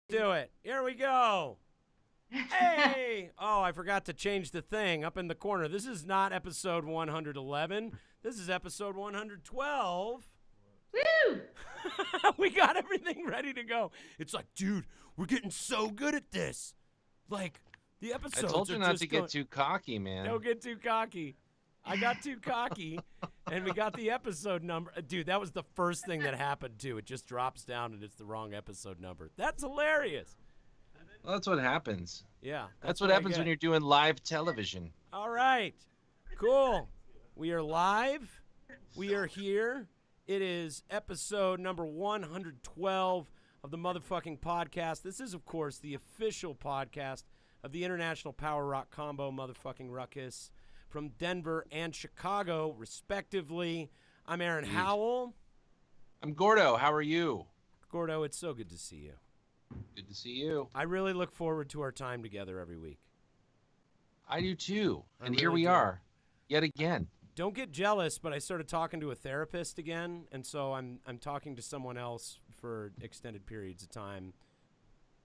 Do it. Here we go. Hey! Oh, I forgot to change the thing up in the corner. This is not episode 111. This is episode 112. Woo! We got everything ready to go. It's like, dude, we're getting so good at this. Like, the episodes I told you are not just to get too cocky, man. Don't get too cocky. I got too cocky, and we got the episode number. Dude, that was the first thing that happened, too. It just drops down, and it's the wrong episode number. That's hilarious. Well, that's what happens. Yeah. That's what happens when you're doing live television. All right. Cool. We are live. We are here. It is episode number 112 of the motherfucking podcast. This is, of course, the official podcast of the International Power Rock Combo motherfucking Ruckus from Denver and Chicago, respectively. I'm Aaron Howell. I'm Gordo. How are you? Gordo, it's so good to see you. Good to see you. I really look forward to our time together every week. I do too. And really here we do. are, yet again. Don't get jealous, but I started talking to a therapist again, and so I'm talking to someone else for extended periods of time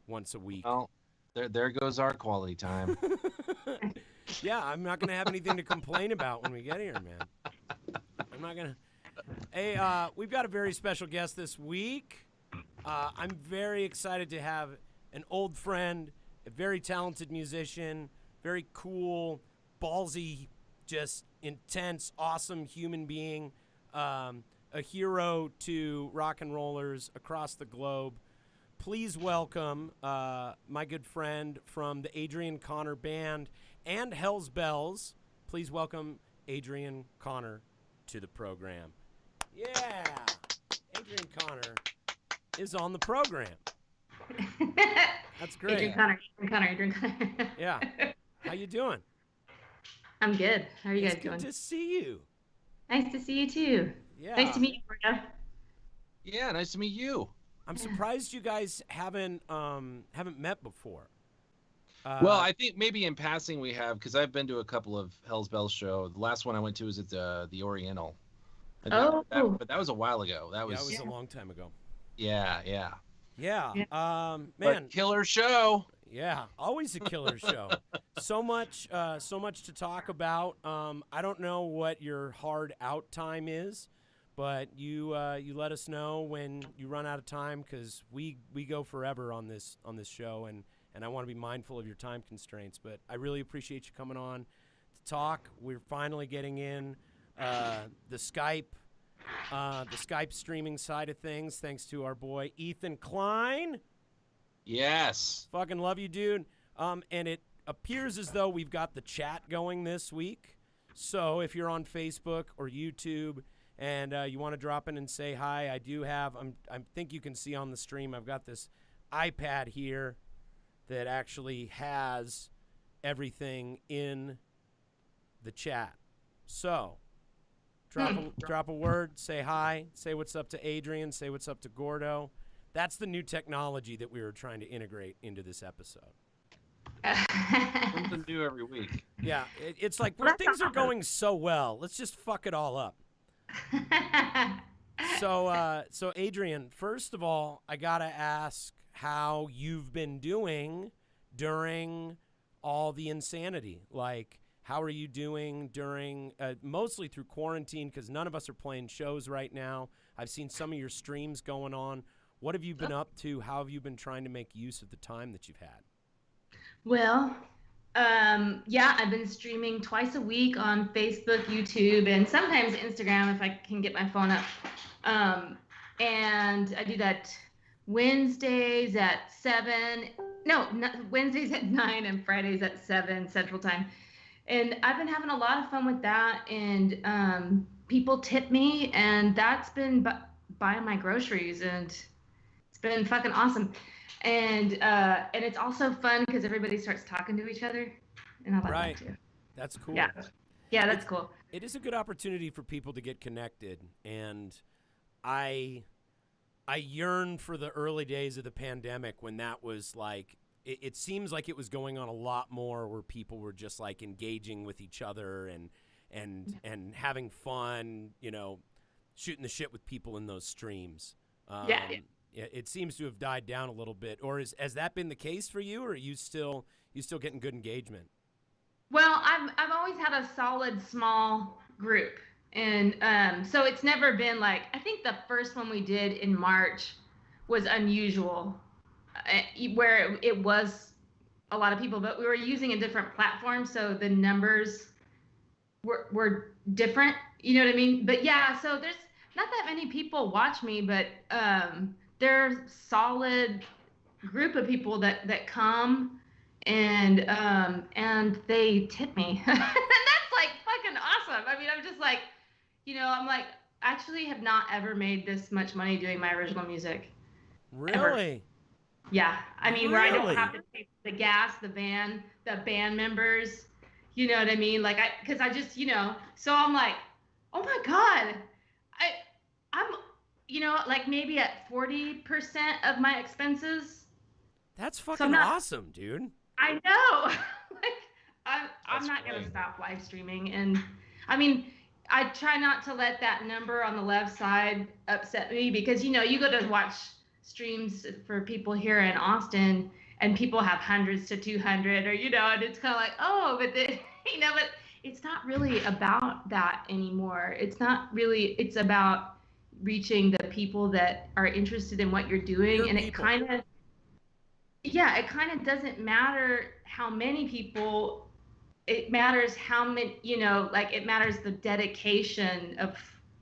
once a week. Well, there goes our quality time. Yeah, I'm not going to have anything to complain about when we get here, man. I'm not going to. Hey, we've got a very special guest this week. I'm very excited to have an old friend, a very talented musician, very cool, ballsy, just intense, awesome human being, a hero to rock and rollers across the globe. Please welcome my good friend from the Adrian Conner Band and Hell's Bells. Please welcome Adrian Conner to the program. Yeah, Adrian Conner is on the program. That's great. Adrian Conner. Yeah. How you doing? I'm good. How are you It's guys good doing? to see you. Nice to see you too. Yeah. Nice to meet you, Gordo. Yeah, nice to meet you. I'm surprised you guys haven't met before. Well, I think maybe in passing we have, because I've been to a couple of Hell's Bells show. The last one I went to was at the Oriental. And but that was a while ago. That was a long time ago. Yeah. Man. But killer show. Yeah, always a killer show. So much to talk about. I don't know what your hard out time is, but you let us know when you run out of time, because we go forever on this show, and I want to be mindful of your time constraints. But I really appreciate you coming on to talk. We're finally getting in the Skype streaming side of things, thanks to our boy Ethan Klein. Yes. Fucking love you, dude. And it appears as though we've got the chat going this week. So if you're on Facebook or YouTube and you want to drop in and say hi, I do have, I think you can see on the stream, I've got this iPad here that actually has everything in the chat. So drop a word, say hi, say what's up to Adrian, say what's up to Gordo. That's the new technology that we were trying to integrate into this episode. Something new every week. Yeah, it's like when things are going so well, let's just fuck it all up. So Adrian, first of all, I gotta ask how you've been doing during all the insanity. Like, how are you doing during, mostly through quarantine, because none of us are playing shows right now. I've seen some of your streams going on. What have you been up to? How have you been trying to make use of the time that you've had? Well, I've been streaming twice a week on Facebook, YouTube, and sometimes Instagram if I can get my phone up. And I do that Wednesdays at 7. Wednesdays at 9 and Fridays at 7 Central Time. And I've been having a lot of fun with that, and people tip me, and that's been buying my groceries, and it's been fucking awesome. And it's also fun because everybody starts talking to each other, and I like that too. That's cool. Yeah, that's cool. It is a good opportunity for people to get connected, and I yearn for the early days of the pandemic when that was like, it seems like it was going on a lot more, where people were just like engaging with each other and having fun, shooting the shit with people in those streams. it seems to have died down a little bit. Or has that been the case for you, or are you still getting good engagement? Well, I've always had a solid small group, and so it's never been like, I think the first one we did in March was unusual, where it was a lot of people, but we were using a different platform, so the numbers were different. You know what I mean? But yeah, so there's not that many people watch me, but there's solid group of people that come and they tip me. And that's like fucking awesome. I mean, I'm just like, I'm like, actually have not ever made this much money doing my original music. Really? Ever. Yeah. I mean, really? Where I don't have to pay the gas, the band members, you know what I mean? Like cause I just, so I'm like, oh my God, I'm, like maybe at 40% of my expenses. That's fucking awesome, dude. I know. Like I'm not going to stop live streaming. And I mean, I try not to let that number on the left side upset me, because, you go to watch streams for people here in Austin and people have hundreds to 200 or, and it's kind of like, oh, but but it's not really about that anymore. It's not really, it's about reaching the people that are interested in what you're doing. And it kind of doesn't matter how many people, it matters how many, it matters the dedication of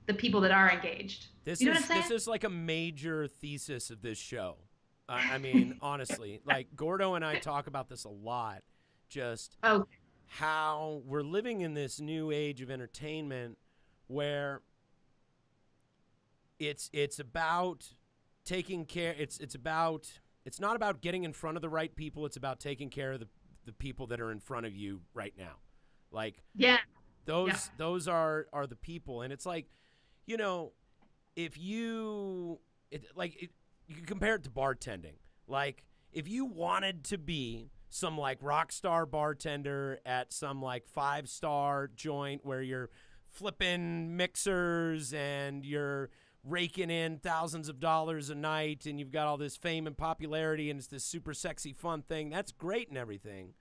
the people that are engaged. This is like a major thesis of this show. I mean, honestly, like Gordo and I talk about this a lot, just how we're living in this new age of entertainment where it's about taking care. It's not about getting in front of the right people. It's about taking care of the people that are in front of you right now. Like, those are the people. And it's like, if you can compare it to bartending. Like, if you wanted to be some like rock star bartender at some like 5-star joint where you're flipping mixers and you're raking in thousands of dollars a night and you've got all this fame and popularity and it's this super sexy fun thing, that's great and everything.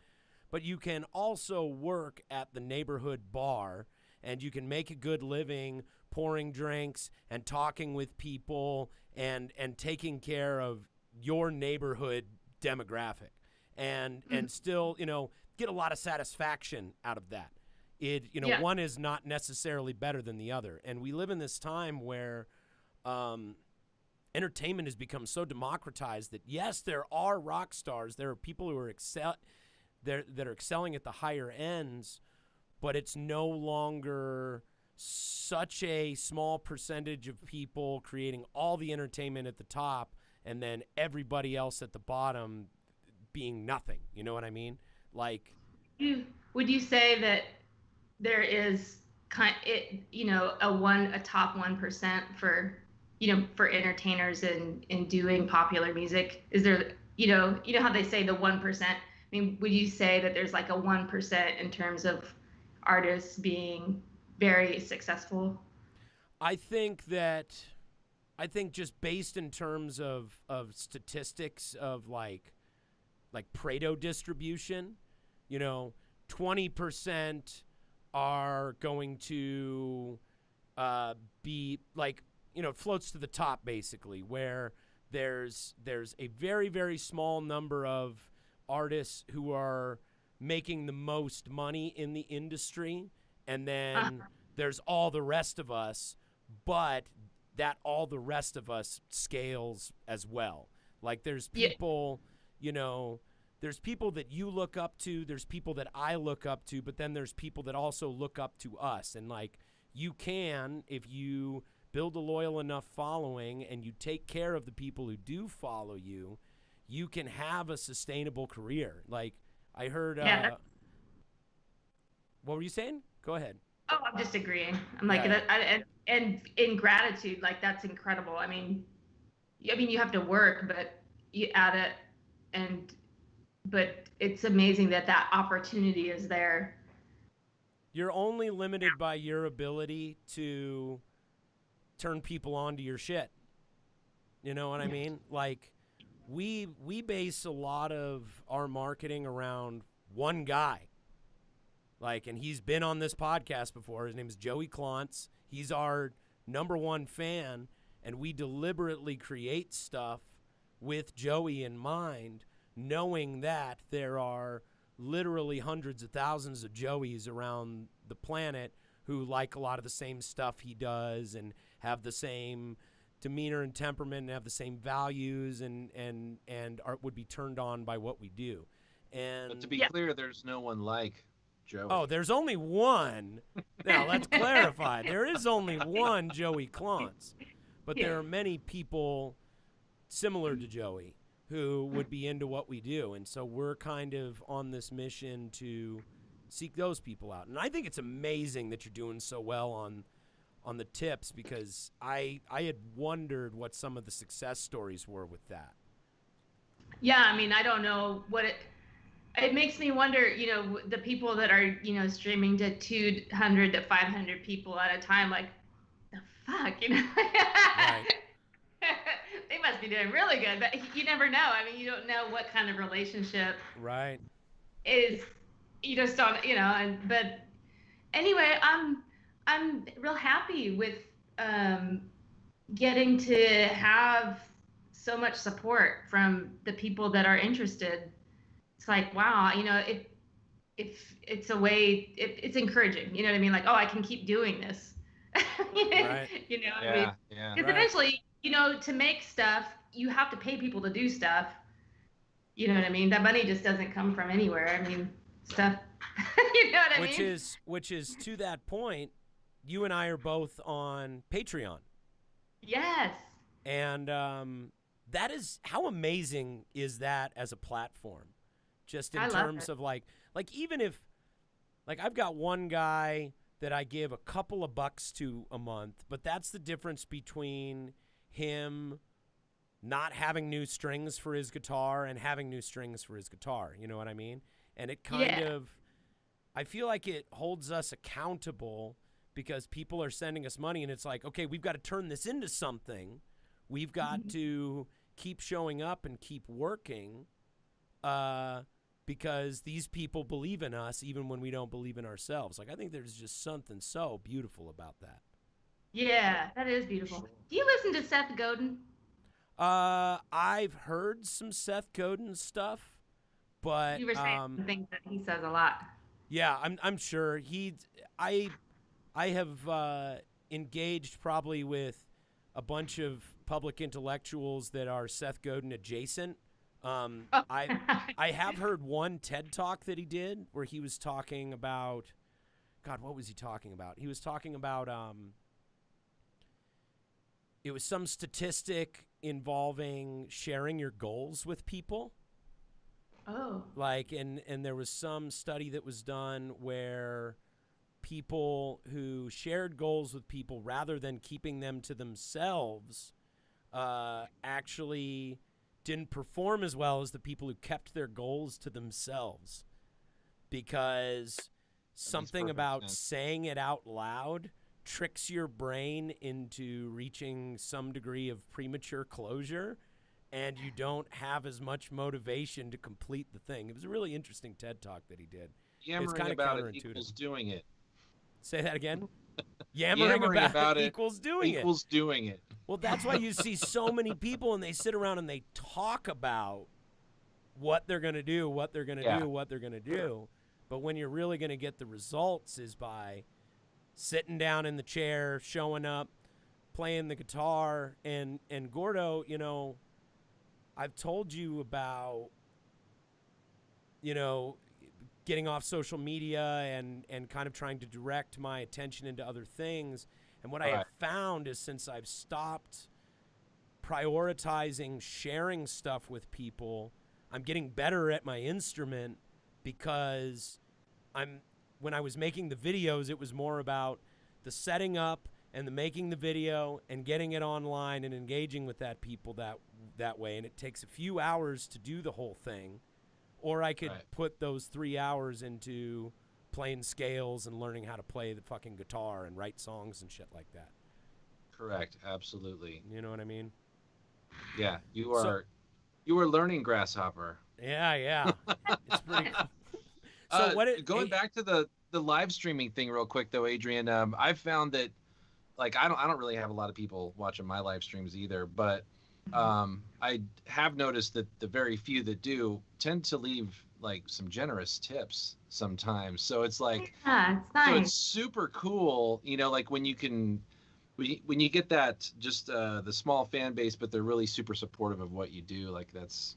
But you can also work at the neighborhood bar and you can make a good living pouring drinks and talking with people and taking care of your neighborhood demographic and still, get a lot of satisfaction out of that. One is not necessarily better than the other. And we live in this time where entertainment has become so democratized that, yes, there are rock stars. There are people who are that are excelling at the higher ends, but it's no longer such a small percentage of people creating all the entertainment at the top and then everybody else at the bottom being nothing. You know what I mean? Like, would you say that there is a top 1% for for entertainers in doing popular music? Is there how they say the 1%? I mean, would you say that there's like a 1% in terms of artists being very successful? I think just based in terms of statistics of like Pareto distribution, 20% are going to be like, it floats to the top basically, where there's a very, very small number of artists who are making the most money in the industry, and then there's all the rest of us, but that all the rest of us scales as well. Like, there's people, there's people that you look up to, there's people that I look up to, but then there's people that also look up to us. And like, you can, if you build a loyal enough following and you take care of the people who do follow you, you can have a sustainable career. Like, I heard, what were you saying? Go ahead. Oh, I'm just agreeing. I'm like, and in gratitude, like, that's incredible. I mean, you have to work, but you add it, but it's amazing that opportunity is there. You're only limited by your ability to turn people on to your shit. You know what I mean? Like, we base a lot of our marketing around one guy. Like, and he's been on this podcast before. His name is Joey Klontz. He's our #1 fan, and we deliberately create stuff with Joey in mind, knowing that there are literally hundreds of thousands of Joeys around the planet who like a lot of the same stuff he does and have the same demeanor and temperament and have the same values and would be turned on by what we do. And but to be clear, there's no one like Joey. Oh, there's only one. Now, let's clarify. There is only one Joey Klontz, but there are many people similar to Joey who would be into what we do. And so we're kind of on this mission to seek those people out. And I think it's amazing that you're doing so well on the tips, because I had wondered what some of the success stories were with that. Yeah, I mean, I don't know what it makes me wonder, you know, the people that are, you know, streaming to 200 to 500 people at a time, like, the fuck, you know? Right. They must be doing really good, but you never know. I mean, you don't know what kind of relationship Right. is, you just don't, you know, but anyway, I'm real happy with getting to have so much support from the people that are interested. It's like, wow, you know, if it's a way, it's encouraging, you know what I mean? Like, oh, I can keep doing this. Right. You know, Yeah, I mean, yeah. because eventually, you know, to make stuff, you have to pay people to do stuff. You know what I mean? That money just doesn't come from anywhere. I mean, stuff. You know what I mean? Which is to that point, you and I are both on Patreon. Yes. And that is, how amazing is that as a platform? Just in terms of like even if, like, I've got one guy that I give a couple of bucks to a month, but that's the difference between him not having new strings for his guitar and having new strings for his guitar. You know what I mean? And it kind of, I feel like it holds us accountable, because people are sending us money and it's like, okay, we've got to turn this into something. We've got to keep showing up and keep working, because these people believe in us even when we don't believe in ourselves. Like, I think there's just something so beautiful about that. Yeah, that is beautiful. Do you listen to Seth Godin? I've heard some Seth Godin stuff, but You were saying things that he says a lot. Yeah, I'm sure I have engaged probably with a bunch of public intellectuals that are Seth Godin adjacent. I have heard one TED Talk that he did where he was talking about, God, what was he talking about? He was talking about it was some statistic involving sharing your goals with people. Oh. Like, and there was some study that was done where people who shared goals with people rather than keeping them to themselves actually didn't perform as well as the people who kept their goals to themselves, because something about saying it out loud tricks your brain into reaching some degree of premature closure, and you don't have as much motivation to complete the thing. It was a really interesting TED Talk that he did. It's kind of counterintuitive. Equals doing it. Say that again? Yammering about it equals doing it. Equals doing it. Well, that's why you see so many people and they sit around and they talk about what they're going to do, what they're going to do, what they're going to do. But when you're really going to get the results is by sitting down in the chair, showing up, playing the guitar. And Gordo, you know, I've told you about, you know, getting off social media and kind of trying to direct my attention into other things. And what I have found is, since I've stopped prioritizing sharing stuff with people, I'm getting better at my instrument, because when I was making the videos, it was more about the setting up and the making the video and getting it online and engaging with that people that way. And it takes a few hours to do the whole thing. Or I could put those 3 hours into playing scales and learning how to play the fucking guitar and write songs and shit like that. Correct. Absolutely. You know what I mean? Yeah, you are learning Grasshopper. Yeah. It's pretty cool. So Going back to the live streaming thing real quick though, Adrian, I've found that like I don't really have a lot of people watching my live streams either, but I have noticed that the very few that do tend to leave like some generous tips sometimes. So it's like, Yeah, it's nice. so it's super cool, like when you can, when you get that just the small fan base, but they're really super supportive of what you do. Like that's,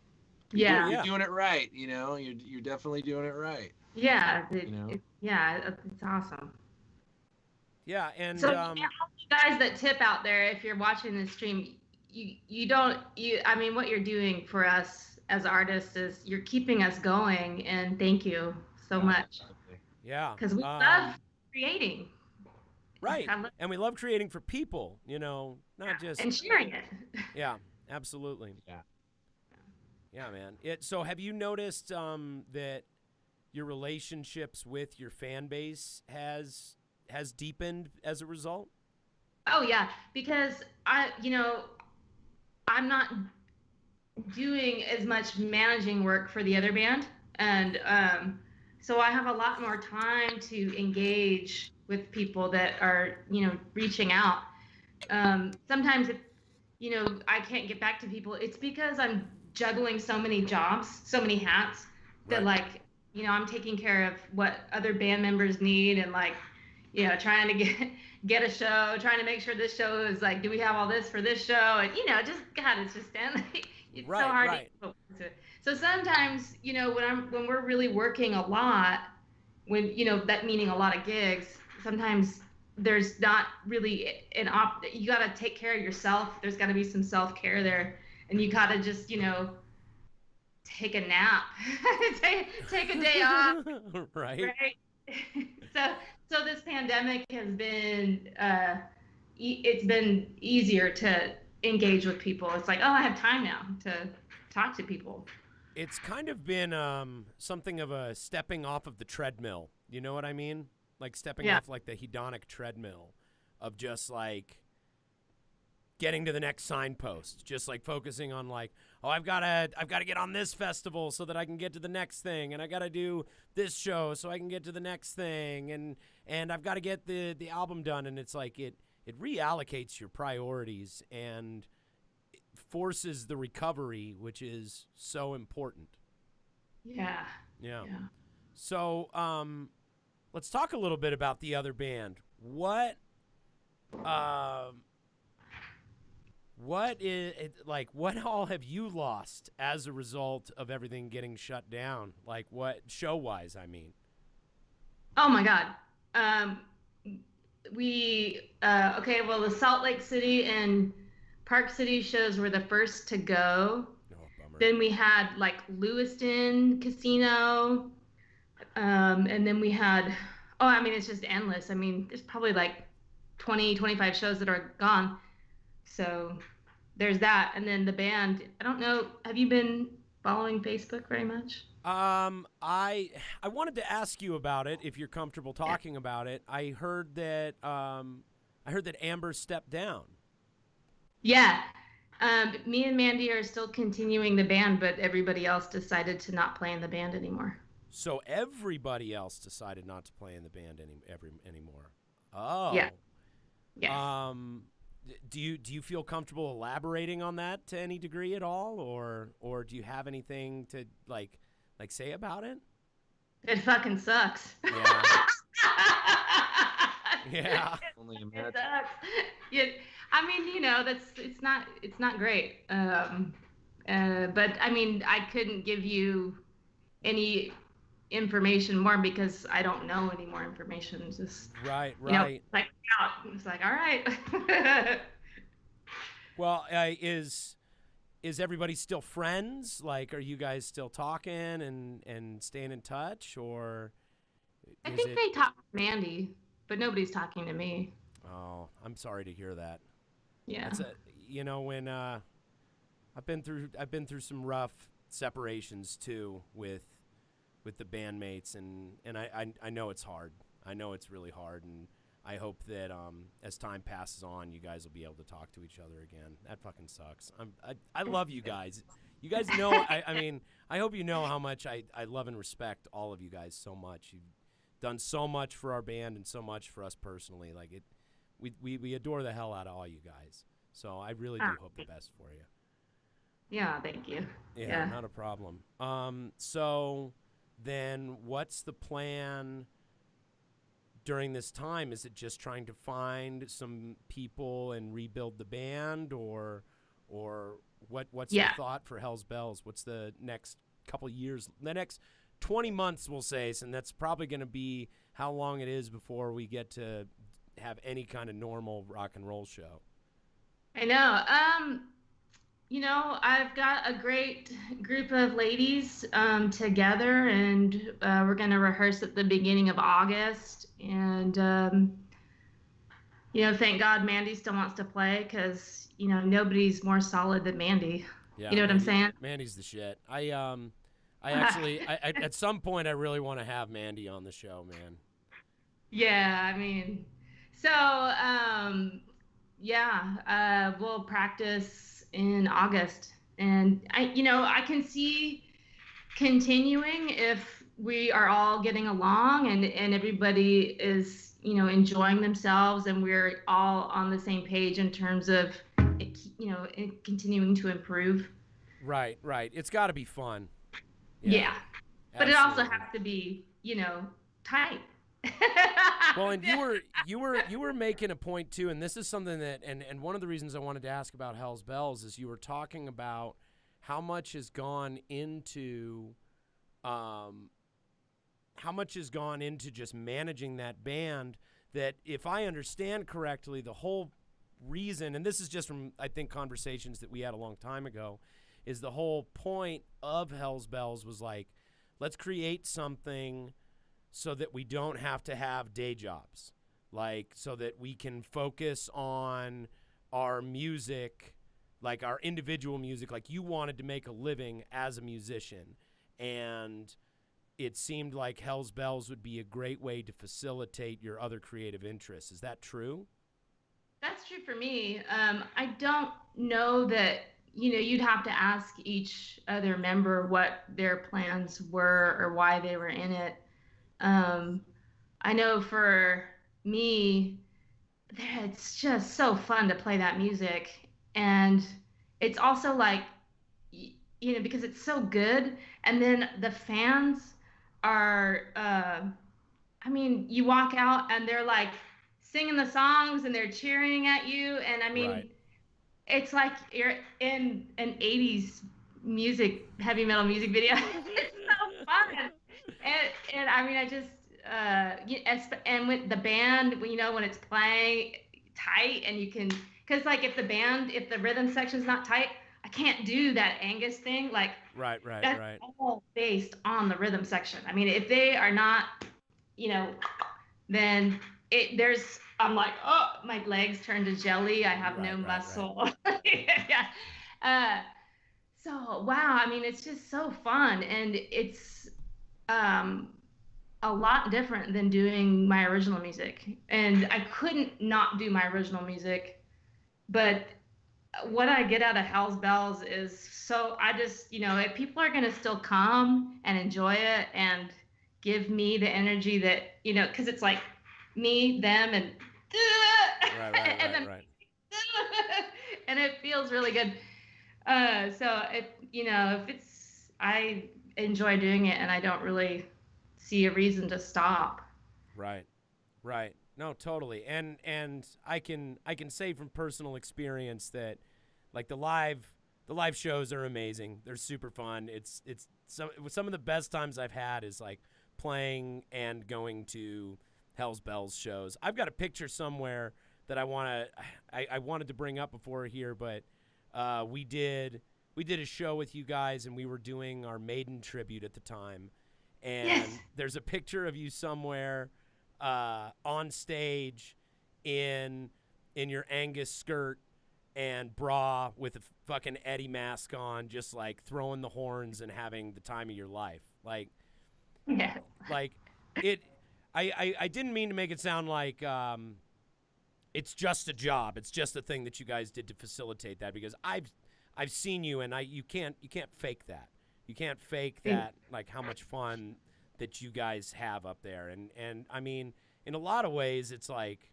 you're doing it right. You're definitely doing it right. Yeah, it's awesome. Yeah, and so all you guys that tip out there, if you're watching this stream, I mean, what you're doing for us as artists is you're keeping us going, and thank you so much. Yeah, because we love creating. Right, and we love creating for people, not just and sharing it. Yeah, absolutely. Yeah, man. So have you noticed that your relationships with your fan base has deepened as a result? Oh yeah, because I'm not doing as much managing work for the other band, and so I have a lot more time to engage with people that are reaching out. Sometimes if I can't get back to people, it's because I'm juggling so many jobs, so many hats, that like I'm taking care of what other band members need, and like trying to get a show, trying to make sure this show is like, do we have all this for this show? And just God, it's just it's so hard to focus to it. So sometimes when we're really working a lot, when that meaning a lot of gigs, sometimes there's not really you got to take care of yourself. There's got to be some self-care there, and you got to just take a nap, take a day off. Right. So this pandemic has been it's been easier to engage with people. It's like, oh, I have time now to talk to people. It's kind of been something of a stepping off of the treadmill. You know what I mean? Like stepping off like the hedonic treadmill of just like getting to the next signpost, just like focusing on like, oh, I've got to get on this festival so that I can get to the next thing, and I got to do this show so I can get to the next thing, and I've got to get the album done, and it's like it reallocates your priorities and forces the recovery, which is so important. Yeah. So, let's talk a little bit about the other band. What is it, like, what all have you lost as a result of everything getting shut down? Like, what show-wise, I mean? Oh my God. Well, the Salt Lake City and Park City shows were the first to go. Oh, bummer. Then we had like Lewiston Casino. And then we had, it's just endless. I mean, there's probably like 20, 25 shows that are gone. So there's that. And then the band, I don't know, have you been following Facebook very much? I wanted to ask you about it if you're comfortable talking about it. I heard that Amber stepped down. Yeah. Me and Mandy are still continuing the band, but everybody else decided to not play in the band anymore. So everybody else decided not to play in the band anymore. Oh. Yeah. Yes. Do you feel comfortable elaborating on that to any degree at all, or do you have anything to like say about it? It fucking sucks. Yeah. Yeah. Only imagine. It sucks. I mean, it's not great. But I mean, I couldn't give you any information more because I don't know any more information. Just right. It's like all right. Well, is everybody still friends? Like, are you guys still talking and staying in touch, or? I think they talk to Mandy, but nobody's talking to me. Oh, I'm sorry to hear that. Yeah. When I've been through some rough separations too with the bandmates, and I know it's hard. I know it's really hard, and I hope that as time passes on, you guys will be able to talk to each other again. That fucking sucks. I love you guys. You guys know, I mean, I hope you know how much I love and respect all of you guys so much. You've done so much for our band and so much for us personally. Like we adore the hell out of all you guys. So I really do hope the best for you. Yeah, thank you. Yeah, not a problem. So then what's the plan during this time? Is it just trying to find some people and rebuild the band, or what's the thought for Hell's Bells? What's the next couple years, the next 20 months, we'll say, and that's probably going to be how long it is before we get to have any kind of normal rock and roll show? I know. You know, I've got a great group of ladies together, and we're going to rehearse at the beginning of August. And, you know, thank God Mandy still wants to play, because, you know, nobody's more solid than Mandy. Yeah, you know what I'm saying? Mandy's the shit. I actually, at some point, I really want to have Mandy on the show, man. Yeah, I mean, so, we'll practice in August. And I can see continuing if we are all getting along and everybody is, enjoying themselves, and we're all on the same page in terms of, it continuing to improve. Right. It's got to be fun. Yeah. But it also has to be, tight. Well, and you were making a point too, and this is something that, and one of the reasons I wanted to ask about Hell's Bells is you were talking about how much has gone into just managing that band. That, if I understand correctly, the whole reason, and this is just from, I think, conversations that we had a long time ago, is the whole point of Hell's Bells was like, let's create something so that we don't have to have day jobs, like, so that we can focus on our music, like our individual music. Like, you wanted to make a living as a musician, and it seemed like Hell's Bells would be a great way to facilitate your other creative interests. Is that true? That's true for me. I don't know that, you'd have to ask each other member what their plans were or why they were in it. I know for me, it's just so fun to play that music. And it's also like, because it's so good. And then the fans are, you walk out and they're like singing the songs and they're cheering at you. And Right. It's like you're in an 80s heavy metal music video. It's so fun. And I just, and with the band, when it's playing tight, and you can, because like if the rhythm section's not tight, I can't do that Angus thing. Like, Right. that's all based on the rhythm section. I mean, if they are not, then I'm like, oh, my legs turn to jelly. I have no muscle. Yeah. So, wow. I mean, it's just so fun. And it's a lot different than doing my original music. And I couldn't not do my original music. But what I get out of Hell's Bells is, so I just, if people are going to still come and enjoy it and give me the energy that, because it's like me, them, and Right. And it feels really good. So I enjoy doing it, and I don't really see a reason to stop. Right. No, totally. And I can say from personal experience that, like, the live shows are amazing. They're super fun. It's some of the best times I've had is like playing and going to Hell's Bells shows. I've got a picture somewhere that I wanted to bring up before here, but we did a show with you guys, and we were doing our Maiden tribute at the time. And there's a picture of you somewhere on stage in your Angus skirt and bra with a fucking Eddie mask on, just like throwing the horns and having the time of your life. Like, Yeah. like it. I didn't mean to make it sound like it's just a job. It's just a thing that you guys did to facilitate that, because I've seen you, and you can't fake that. You can't fake that, like how much fun that you guys have up there. And I mean, in a lot of ways, it's like,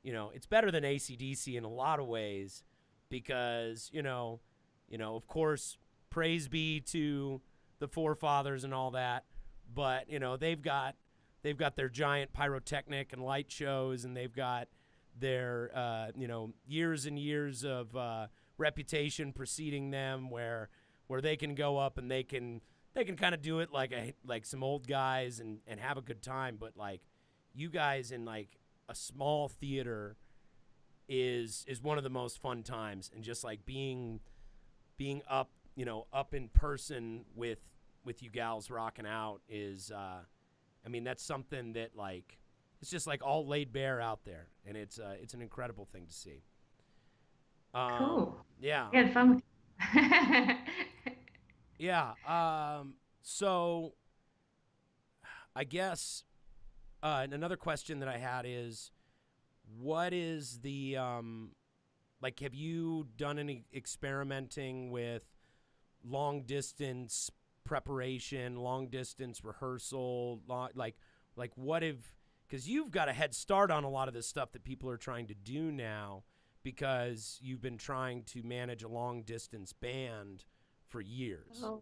it's better than AC/DC in a lot of ways, because, of course, praise be to the forefathers and all that, but, they've got their giant pyrotechnic and light shows, and they've got their, years and years of reputation preceding them, where they can go up and they can kind of do it like some old guys and have a good time. But like, you guys in like a small theater is one of the most fun times, and just like being up, up in person with you gals rocking out is, I mean, that's something that like, it's just like all laid bare out there, and it's an incredible thing to see. Cool. Yeah. I had fun with you. Yeah. So I guess another question that I had is, what is the like, have you done any experimenting with long distance preparation, long distance rehearsal, like what if, because you've got a head start on a lot of this stuff that people are trying to do now, because you've been trying to manage a long distance band for years. Oh.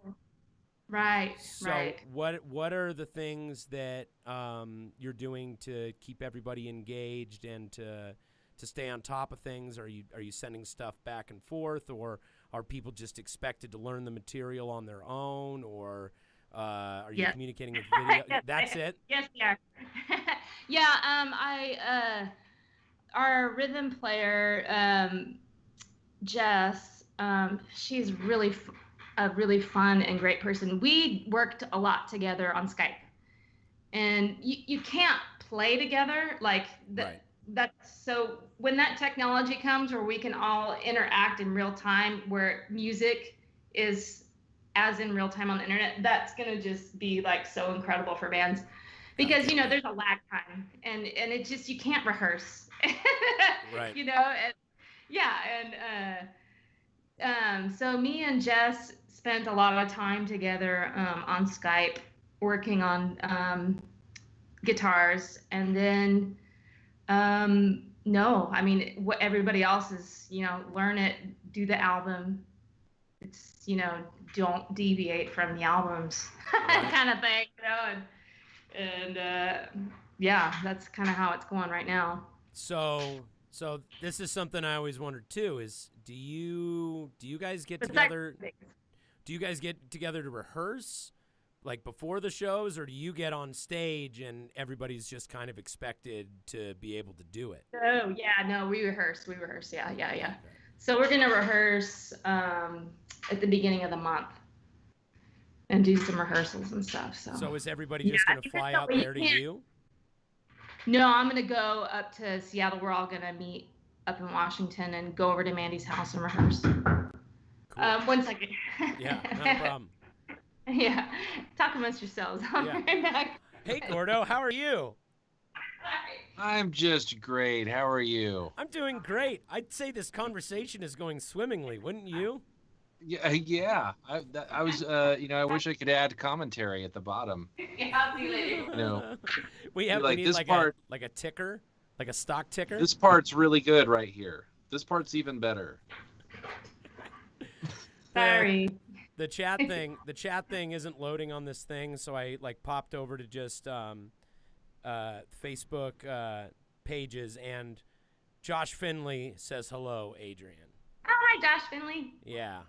Right. So right. what are the things that you're doing to keep everybody engaged and to stay on top of things? Are you sending stuff back and forth, or are people just expected to learn the material on their own, or are you communicating with video? Yes, That's it? Yes, we are. Yeah, our rhythm player, Jess, she's really a really fun and great person. We worked a lot together on Skype, and you can't play together like that. Right. That's so when that technology comes where we can all interact in real time, where music is as in real time on the internet, that's gonna just be like so incredible for bands, because there's a lag time, and it just, you can't rehearse. Right. So me and Jess spent a lot of time together on Skype working on guitars, and then no, I mean, what everybody else is, learn it, do the album. It's, don't deviate from the albums kind of thing, and yeah, that's kind of how it's going right now. So this is something I always wondered too, is do you guys get together? Do you guys get together to rehearse like before the shows, or do you get on stage and everybody's just kind of expected to be able to do it? Oh yeah, no, we rehearse. Yeah. Okay. So we're gonna rehearse at the beginning of the month and do some rehearsals and stuff. So is everybody just gonna fly out there to you? No, I'm gonna go up to Seattle. We're all gonna meet up in Washington and go over to Mandy's house and rehearse. Cool. 1 second. Yeah, not a problem. Yeah, talk amongst yourselves. I'll be right back. Hey, Gordo, how are you? I'm just great. How are you? I'm doing great. I'd say this conversation is going swimmingly, wouldn't you? Yeah. I was, I wish I could add commentary at the bottom. Yeah, I'll see you later. We like need this part, like a ticker, like a stock ticker. This part's really good right here. This part's even better. Sorry. The chat thing isn't loading on this thing, so I like popped over to just Facebook pages, and Josh Finley says hello, Adrian. Oh, hi, Josh Finley. Yeah.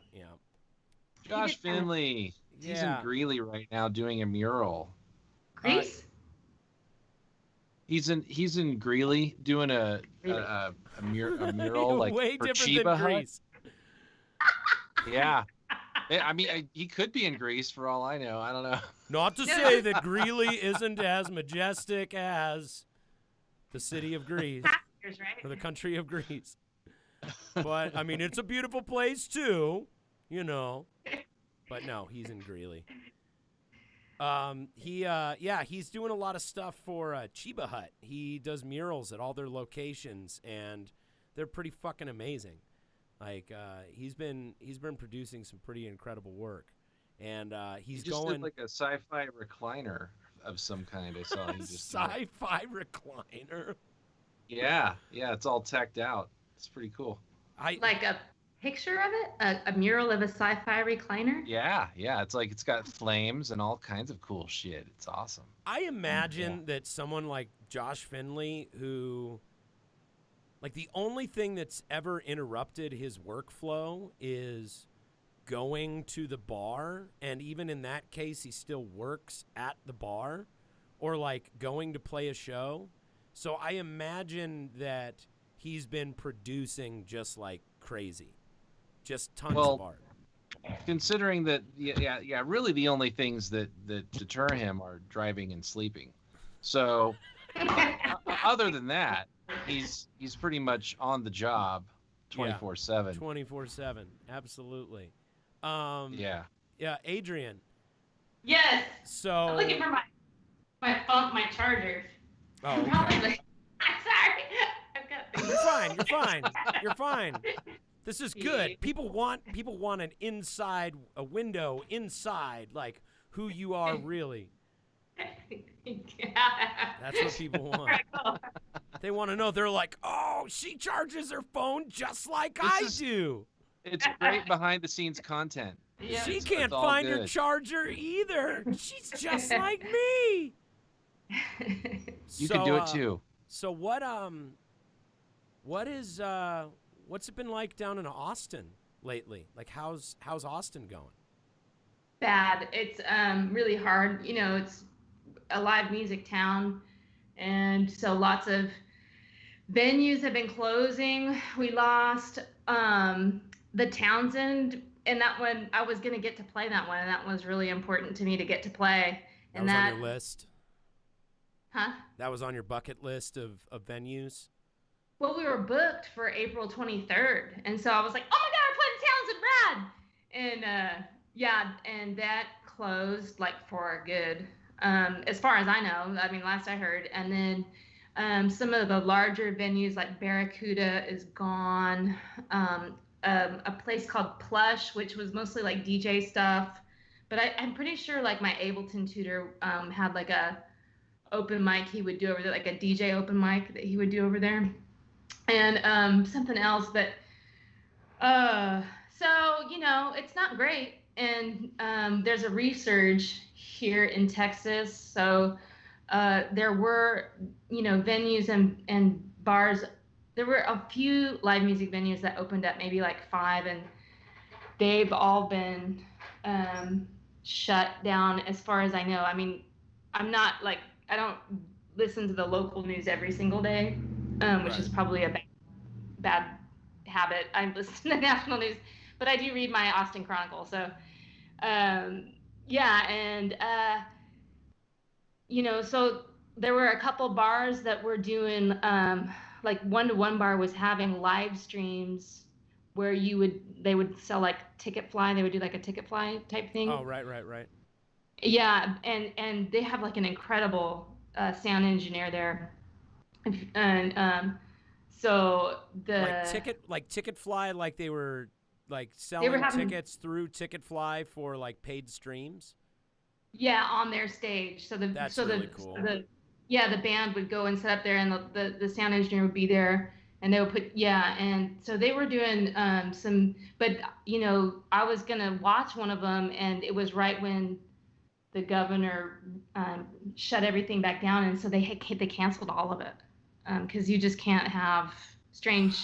Josh Finley. He's in Greeley right now doing a mural. Greece? He's in Greeley doing a mural like way for different Chiba than Hut. Greece. Yeah. I mean, he could be in Greece for all I know. I don't know. Not to say that Greeley isn't as majestic as the city of Greece, or the country of Greece. But, I mean, it's a beautiful place, too, But, no, he's in Greeley. He's doing a lot of stuff for Chiba Hut. He does murals at all their locations, and they're pretty fucking amazing. Like he's been producing some pretty incredible work, and he's he just going did like a sci-fi recliner of some kind. I saw he just sci-fi recliner. Yeah, it's all teched out. It's pretty cool. Like a picture of it, a mural of a sci-fi recliner. Yeah, it's got flames and all kinds of cool shit. It's awesome. I imagine that someone like Josh Finley, who, like, the only thing that's ever interrupted his workflow is going to the bar, and even in that case, he still works at the bar, or like going to play a show. So I imagine that he's been producing just like crazy, just tons of art. Considering that, really the only things that deter him are driving and sleeping. So other than that, he's pretty much on the job 24/7. 24/7, absolutely. Yeah, Adrian. Yes. So I'm looking for my phone, my charger. Oh, okay. I'm sorry. I've got You're fine. This is good. People want an window inside, like who you are really. That's what people want. They want to know. They're like, oh, she charges her phone just like I do. It's great behind the scenes content. Yeah. She can't find her charger either. She's just like me. You can do it too. So what's it been like down in Austin lately? Like how's Austin going? Bad. It's really hard. You know, it's a live music town, and so lots of venues have been closing. We lost the Townsend, and that one I was gonna get to play that one, and that was really important to me to get to play. And that was on your list? Huh? That was on your bucket list of venues? Well, we were booked for April 23rd, and so I was like, oh my God, we're playing Townsend, rad! And that closed like for good, as far as I know. I mean, last I heard. And then some of the larger venues like Barracuda is gone. A place called Plush, which was mostly like DJ stuff. But I'm pretty sure like my Ableton tutor had like a open mic he would do over there, like a DJ open mic that he would do over there. And something else, but so, you know, it's not great. And there's a resurge here in Texas. So there were, you know, venues and bars. There were a few live music venues that opened up, maybe like 5, and they've all been shut down as far as I know. I mean, I don't listen to the local news every single day, which is probably a bad habit. I listen to the national news, but I do read my Austin Chronicle. So, you know, so there were a couple bars that were doing, like one-to-one bar was having live streams where they would sell like Ticketfly. They would do like a Ticketfly type thing. Oh, right. Yeah, and they have like an incredible sound engineer there, and so the Ticketfly, like they were like selling tickets through Ticketfly for like paid streams. Yeah, on their stage. So that's really cool. The band would go and set up there, and the sound engineer would be there, and they would put and so they were doing some. But you know, I was gonna watch one of them, and it was right when the governor shut everything back down, and so they canceled all of it because you just can't have strange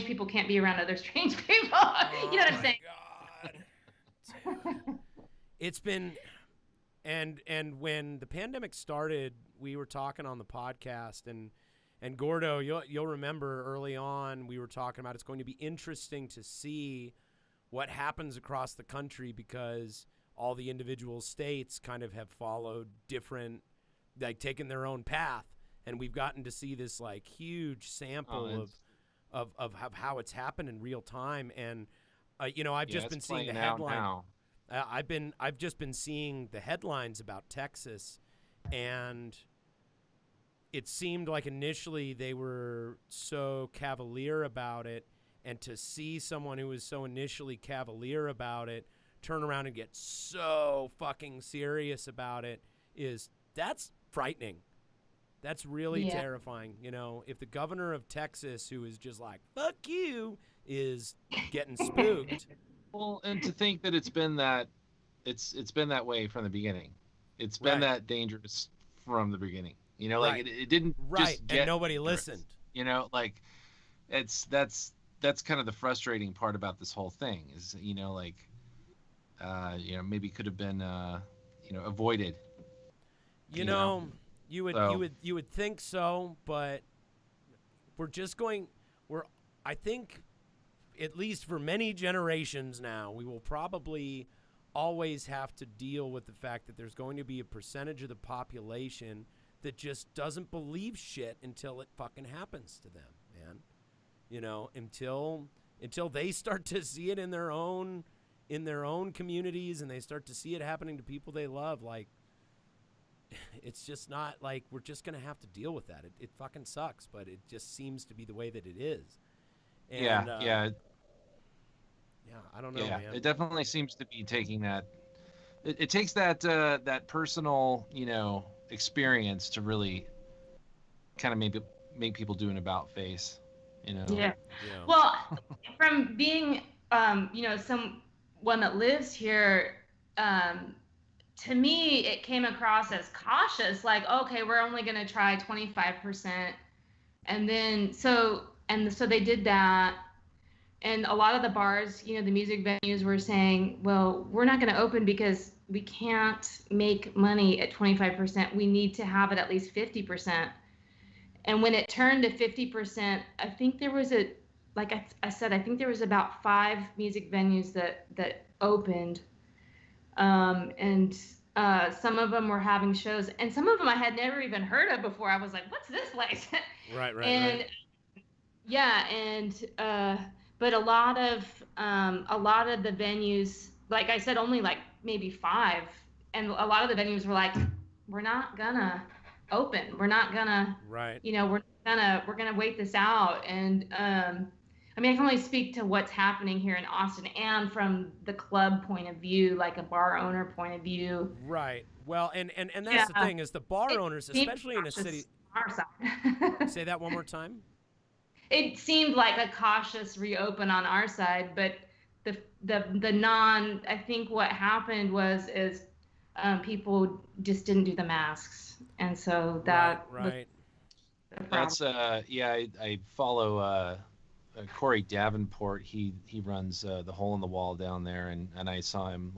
people can't be around other strange people. You know what I'm saying? God. It's been and when the pandemic started, we were talking on the podcast, and Gordo, you'll remember early on we were talking about it's going to be interesting to see what happens across the country because all the individual states kind of have followed different, like taken their own path, and we've gotten to see this like huge sample of how it's happened in real time. And you know, I've just been seeing the headline. I've just been seeing the headlines about Texas, and it seemed like initially they were so cavalier about it, and to see someone who was so initially cavalier about it turn around and get so fucking serious about it that's frightening. That's really terrifying. You know, if the governor of Texas, who is just like, fuck you, is getting spooked. Well, and to think that it's been that way from the beginning. It's been that dangerous from the beginning. You know, like it didn't just get and nobody dangerous. listened. You know, like that's kind of the frustrating part about this whole thing is, you know, like maybe could have been avoided. You know, you would think so, but I think at least for many generations now, we will probably always have to deal with the fact that there's going to be a percentage of the population that just doesn't believe shit until it fucking happens to them, man. You know, until they start to see it in their own communities, and they start to see it happening to people they love. Like, it's just not like we're just gonna have to deal with that. It fucking sucks, but it just seems to be the way that it is. And, yeah. I don't know, yeah, man. It definitely seems to be taking that. It takes that personal, you know, experience to really kind of maybe make people do an about face, you know. Yeah. Well, from being someone that lives here, to me it came across as cautious, like, okay, we're only going to try 25%, and then so they did that. And a lot of the bars, you know, the music venues were saying, well, we're not going to open because we can't make money at 25%. We need to have it at least 50%. And when it turned to 50%, I think there was I think there was about 5 music venues that opened. And some of them were having shows, and some of them I had never even heard of before. I was like, what's this place? Right. Yeah, and but a lot of the venues, like I said, only like maybe 5, and a lot of the venues were like, we're not gonna open. We're not gonna, you know, we're gonna wait this out. And I mean, I can only speak to what's happening here in Austin, and from the club point of view, like a bar owner point of view. Right. Well, and that's the thing, is the bar owners, especially in a city. Our side. Say that one more time. It seemed like a cautious reopen on our side, but I think what happened is people just didn't do the masks, and so that right. That's I follow Corey Davenport. He runs the Hole in the Wall down there, and I saw him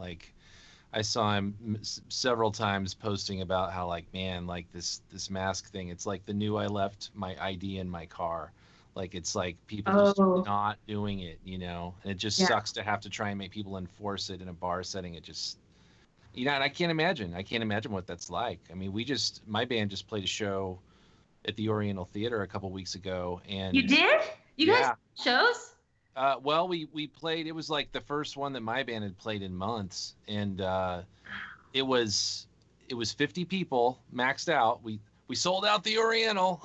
several times posting about how, like, man, like this mask thing, it's like the new I left my ID in my car. Like, it's like people just not doing it, you know, and it just sucks to have to try and make people enforce it in a bar setting. It just, you know, and I can't imagine what that's like. I mean, my band just played a show at the Oriental Theater a couple weeks ago, and you did? You guys shows? Well, we played. It was like the first one that my band had played in months, and it was 50 people maxed out. We sold out the Oriental.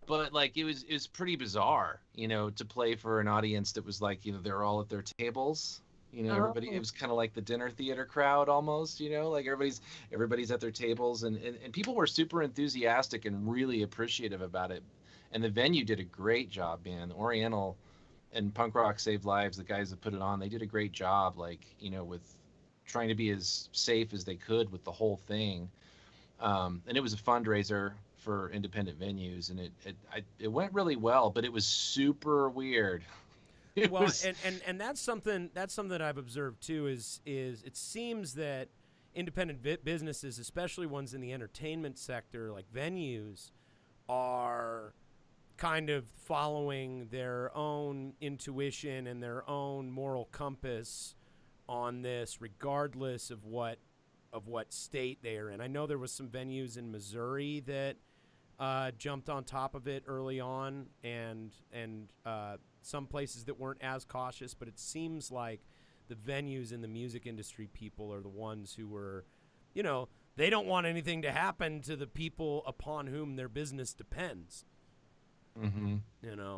But like it was pretty bizarre, you know, to play for an audience that was like, you know, they're all at their tables, you know, everybody. It was kind of like the dinner theater crowd almost, you know, like everybody's at their tables, and people were super enthusiastic and really appreciative about it. And the venue did a great job, man. The Oriental and Punk Rock Saved Lives, the guys that put it on, they did a great job, like, you know, with trying to be as safe as they could with the whole thing. And it was a fundraiser for independent venues, and it went really well, but it was super weird. And that's something that I've observed too, is it seems that independent businesses, especially ones in the entertainment sector, like venues, are kind of following their own intuition and their own moral compass on this, regardless of what state they are in. I know there was some venues in Missouri that jumped on top of it early on, and some places that weren't as cautious, but it seems like the venues in the music industry people are the ones who were, they don't want anything to happen to the people upon whom their business depends. Mm-hmm.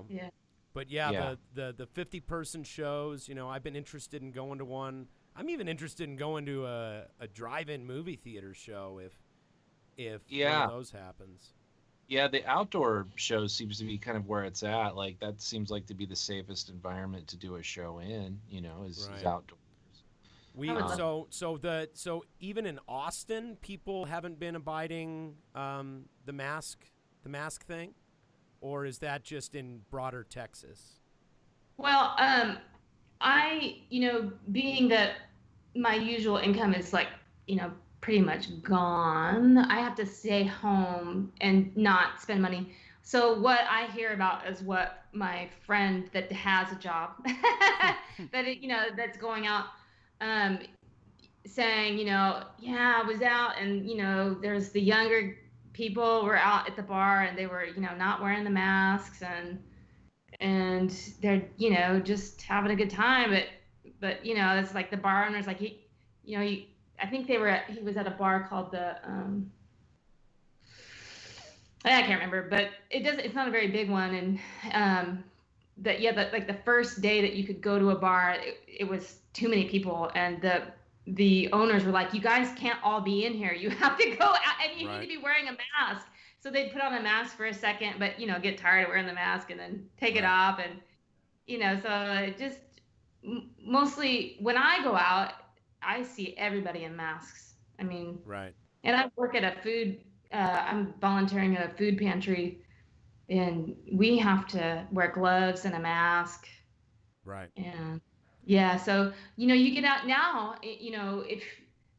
Yeah. But yeah. The 50-person shows, I've been interested in going to one. I'm even interested in going to a drive-in movie theater show if one of those happens. Yeah, the outdoor show seems to be kind of where it's at. Like, that seems like to be the safest environment to do a show in, is outdoors. So even in Austin, people haven't been abiding the mask thing, or is that just in broader Texas? Well, I, being that my usual income is like, pretty much gone, I have to stay home and not spend money. So what I hear about is what my friend that has a job that's going out, saying, yeah, I was out and, there's the younger people were out at the bar and they were, not wearing the masks and they're, just having a good time. But it's like the bar owner's like, I think he was at a bar called I can't remember, but it's not a very big one. And like the first day that you could go to a bar, it was too many people. And the owners were like, you guys can't all be in here. You have to go out and you need to be wearing a mask. So they'd put on a mask for a second, but, get tired of wearing the mask and then take it off. And, so it just mostly when I go out, I see everybody in masks. I mean, and I work at a I'm volunteering at a food pantry and we have to wear gloves and a mask. Right. And yeah, so, you get out now, if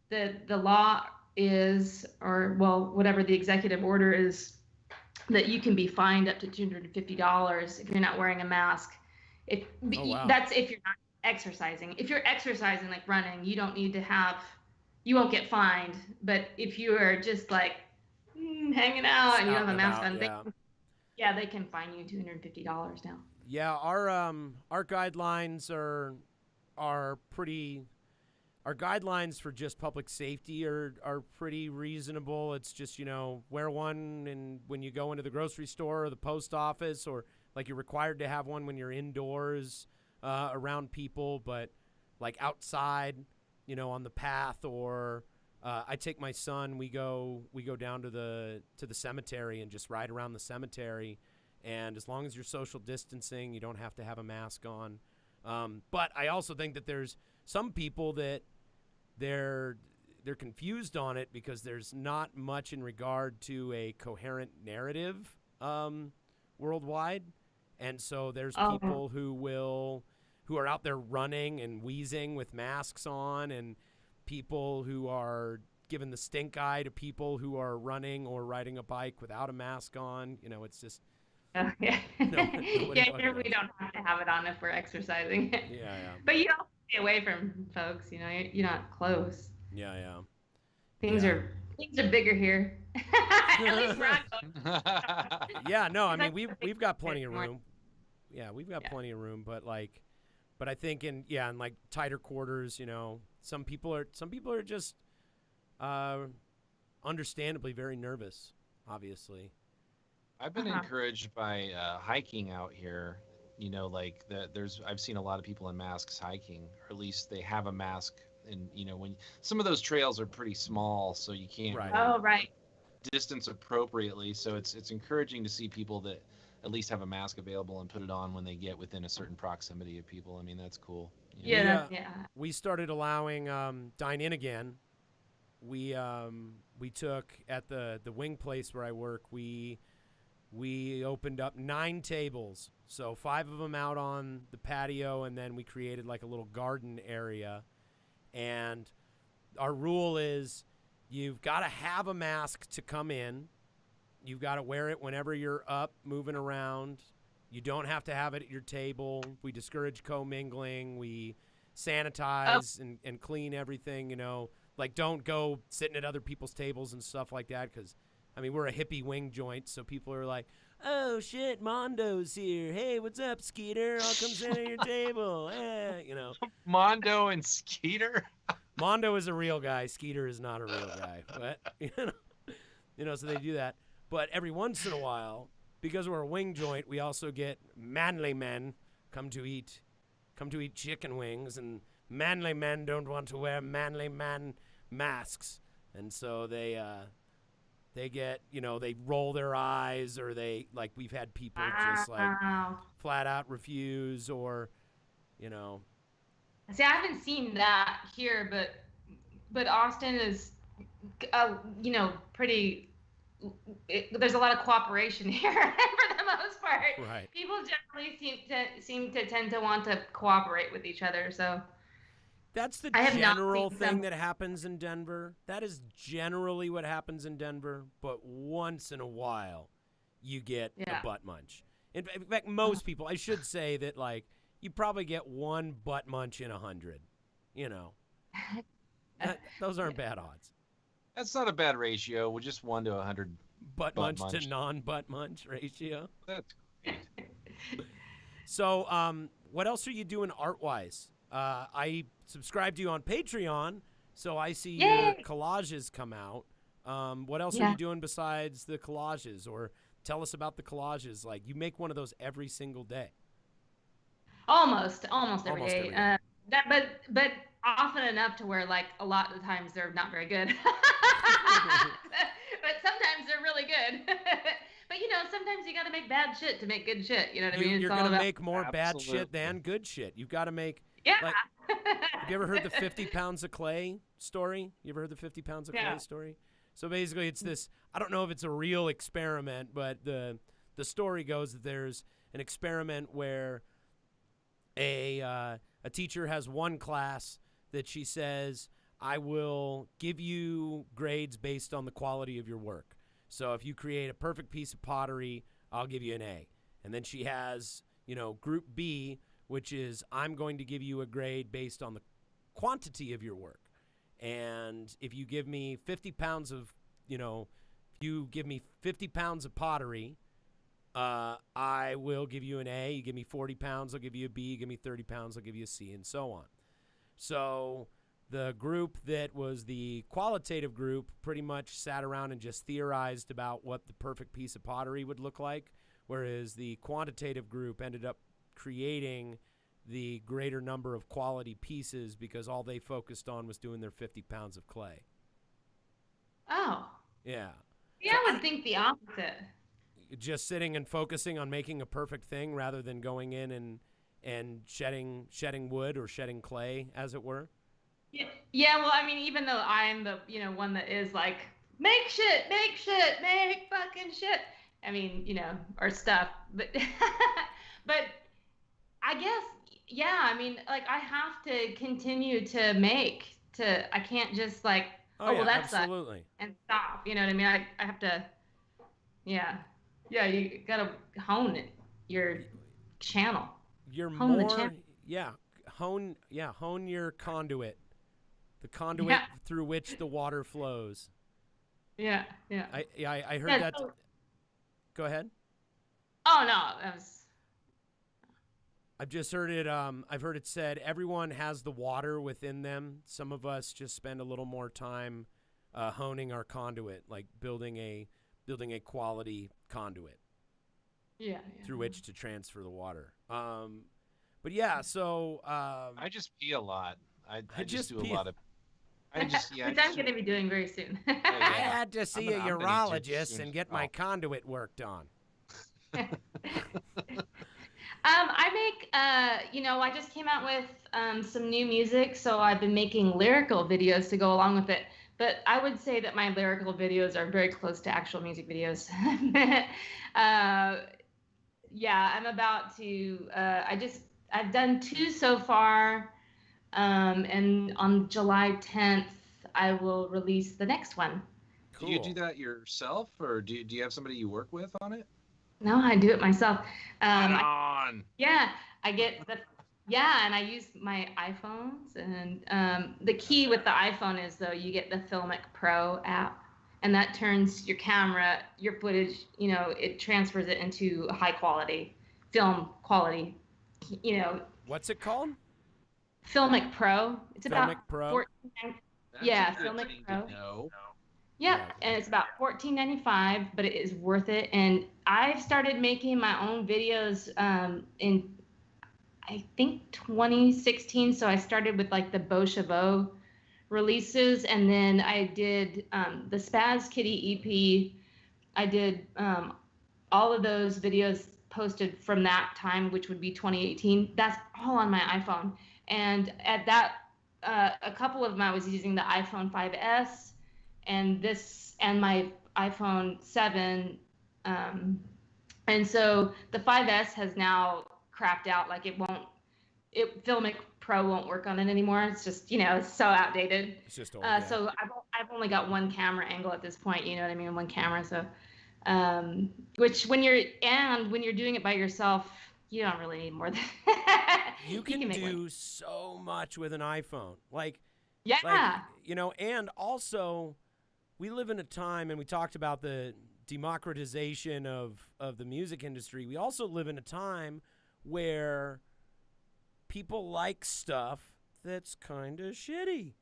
the law is, or well, whatever the executive order is, that you can be fined up to $250 if you're not wearing a mask. That's if you're not exercising. If you're exercising, like running, you don't need to you won't get fined. But if you are just like hanging out and you don't have a mask on, they can fine you $250 now. Yeah, our guidelines are pretty. Our guidelines for just public safety are pretty reasonable. It's just, wear one and when you go into the grocery store or the post office, or like you're required to have one when you're indoors around people, but like outside, on the path, or I take my son, we go down to the cemetery and just ride around the cemetery, and as long as you're social distancing, you don't have to have a mask on. But I also think that there's some people that they're confused on it because there's not much in regard to a coherent narrative worldwide, and so there's people who are out there running and wheezing with masks on, and people who are giving the stink eye to people who are running or riding a bike without a mask on. It's just yeah. Here we don't have to have it on if we're exercising. Yeah. But you don't stay away from folks. You're not close. Yeah. Things are bigger here. At least we're not Yeah, no, I mean we've got plenty of room. Yeah, we've got plenty of room, but I think in like tighter quarters, some people are just understandably very nervous, obviously. I've been encouraged by hiking out here. I've seen a lot of people in masks hiking, or at least they have a mask. And when some of those trails are pretty small, so you can't distance appropriately. So it's encouraging to see people that at least have a mask available and put it on when they get within a certain proximity of people. I mean, that's cool. We started allowing dine in again. We took at the wing place where I work. We opened up 9 tables, so 5 of them out on the patio, and then we created like a little garden area. And our rule is you've got to have a mask to come in. You've got to wear it whenever you're up, moving around. You don't have to have it at your table. We discourage commingling. We sanitize and clean everything, Like, don't go sitting at other people's tables and stuff like that because I mean, we're a hippie wing joint, so people are like, oh, shit, Mondo's here. Hey, what's up, Skeeter? I'll come sit at your table. You know. Mondo and Skeeter. Mondo is a real guy. Skeeter is not a real guy. But, so they do that. But every once in a while, because we're a wing joint, we also get manly men come to eat chicken wings, and manly men don't want to wear manly man masks. And so they get, they roll their eyes, or they, like, we've had people just, like, flat out refuse, or, See, I haven't seen that here, but Austin is, pretty, there's a lot of cooperation here for the most part. Right. People generally seem to tend to want to cooperate with each other, so. That's the general thing that happens in Denver. That is generally what happens in Denver, but once in a while, you get a butt munch. In fact, most people, I should say that, like, you probably get one butt munch in 100, Those aren't bad odds. That's not a bad ratio. We're just 1 to 100. Butt munch to non-butt munch ratio. That's great. So, what else are you doing art-wise? I subscribe to you on Patreon, so I see your collages come out. What else are you doing besides the collages? Or tell us about the collages. Like, you make one of those every single day. Almost every day. But often enough to where, like, a lot of the times they're not very good. But sometimes they're really good. But, sometimes you got to make bad shit to make good shit. You know what I mean? You're going to make more bad shit than good shit. You've got to make... Yeah. Like, have you ever heard the 50 pounds of clay story? You ever heard the 50 pounds of clay story? So basically it's this, I don't know if it's a real experiment, but the story goes that there's an experiment where a teacher has one class that she says, I will give you grades based on the quality of your work. So if you create a perfect piece of pottery, I'll give you an A. And then she has, group B, which is I'm going to give you a grade based on the quantity of your work. And if you give me 50 pounds of, you give me 50 pounds of pottery, I will give you an A. You give me 40 pounds, I'll give you a B. You give me 30 pounds, I'll give you a C, and so on. So the group that was the qualitative group pretty much sat around and just theorized about what the perfect piece of pottery would look like, whereas the quantitative group ended up creating the greater number of quality pieces because all they focused on was doing their 50 pounds of clay. Oh. Yeah. Yeah, so I would think the opposite. Just sitting and focusing on making a perfect thing rather than going in and shedding wood or shedding clay, as it were. Yeah, well, I mean, even though I'm the, one that is like, make fucking shit. I mean, or stuff, but I guess, I mean, like, I have to continue to make, I can't just like, well, that's absolutely. And stop, you know what I mean? I have to, you gotta hone your channel. Hone your conduit, the conduit through which the water flows. Yeah. I heard that. Go ahead. Oh no, that was. I've just heard it. I've heard it said everyone has the water within them. Some of us just spend a little more time honing our conduit, like building a quality conduit. Yeah. Through which to transfer the water. But yeah, so I just pee a lot. I just do a lot of. Which I'm going to be doing very soon. I had to see a urologist and get my conduit worked on. I make, I just came out with some new music, so I've been making lyrical videos to go along with it. But I would say that my lyrical videos are very close to actual music videos. I'm about to, I've done 2 so far. And on July 10th, I will release the next one. Cool. Do you do that yourself, or do you have somebody you work with on it? No, I do it myself. I get and I use my iPhones. And the key with the iPhone is, though, you get the Filmic Pro app. and that turns your camera, your footage, it transfers it into a high quality film quality. What's it called? Filmic Pro. It's about Filmic Pro. 14. That's Yeah, a good Filmic thing Pro. to know. Yep, Yeah. and it's about $14.95, but it is worth it. And I've started making my own videos in, I think, 2016. So I started with like the Beau Chabot releases, and then I did the Spaz Kitty EP. I did all of those videos posted from that time, which would be 2018. That's all on my iPhone. And at that, a couple of them I was using the iPhone 5S and my iPhone 7. And so the 5S has now crapped out. Like Filmic Pro won't work on it anymore. It's just, it's so outdated. It's just old. Yeah. So I've only got one camera angle at this point. You know what I mean? One camera. So, which when you're doing it by yourself, you don't really need more than you can do so much with an iPhone. Yeah. And also we live in a time, and we talked about the democratization of the music industry. We also live in a time where people like stuff that's kind of shitty.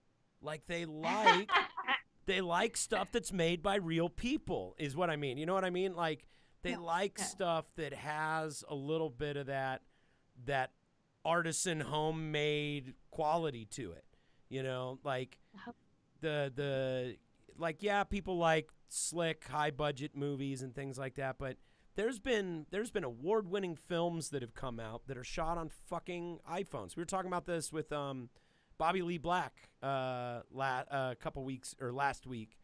Like they like stuff that's made by real people is what I mean. You know what I mean? Like they like stuff that has a little bit of that artisan homemade quality to it. People like slick, high budget movies and things like that, but there's been award-winning films that have come out that are shot on fucking iPhones. We were talking about this with Bobby Lee Black couple weeks or last week,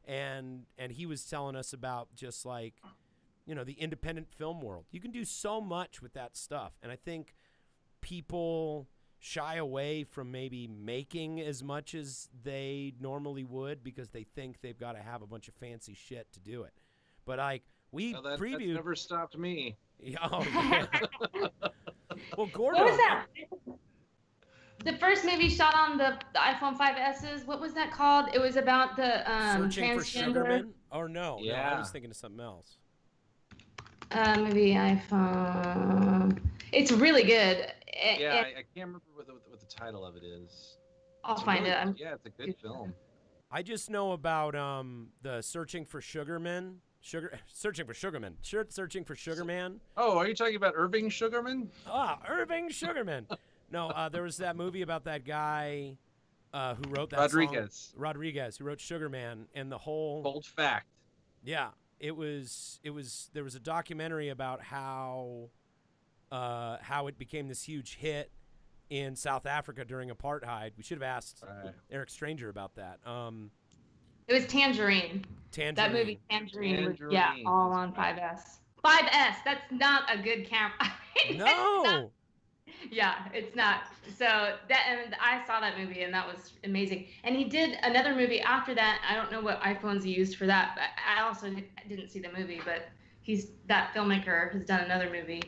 and he was telling us about just like, the independent film world. You can do so much with that stuff, and I think people shy away from maybe making as much as they normally would because they think they've got to have a bunch of fancy shit to do it. But That's never stopped me. Oh, yeah. Well, Gordo. What was that? The first movie shot on the iPhone 5S's, what was that called? It was about the Searching for transgender. Sugarman? Or no, Yeah. I was thinking of something else. Maybe iPhone. It's really good. Yeah, I can't remember what the title of it is. I'll find it. Yeah, it's a good film. I just know about the Searching for Sugarman. Searching for Sugarman. Oh, are you talking about Irving Sugarman? Irving Sugarman. No, there was that movie about that guy who wrote that Rodriguez. song. Rodriguez, who wrote Sugarman, and the whole... Bold fact. Yeah, there was a documentary about how it became this huge hit in South Africa during apartheid. We should have asked Eric Stranger about that. It was Tangerine. That movie, Tangerine. Yeah, all on 5S. 5S. That's not a good camera. No. Yeah, it's not. So and I saw that movie, and that was amazing. And he did another movie after that. I don't know what iPhones he used for that, but I also didn't see the movie. But that filmmaker has done another movie.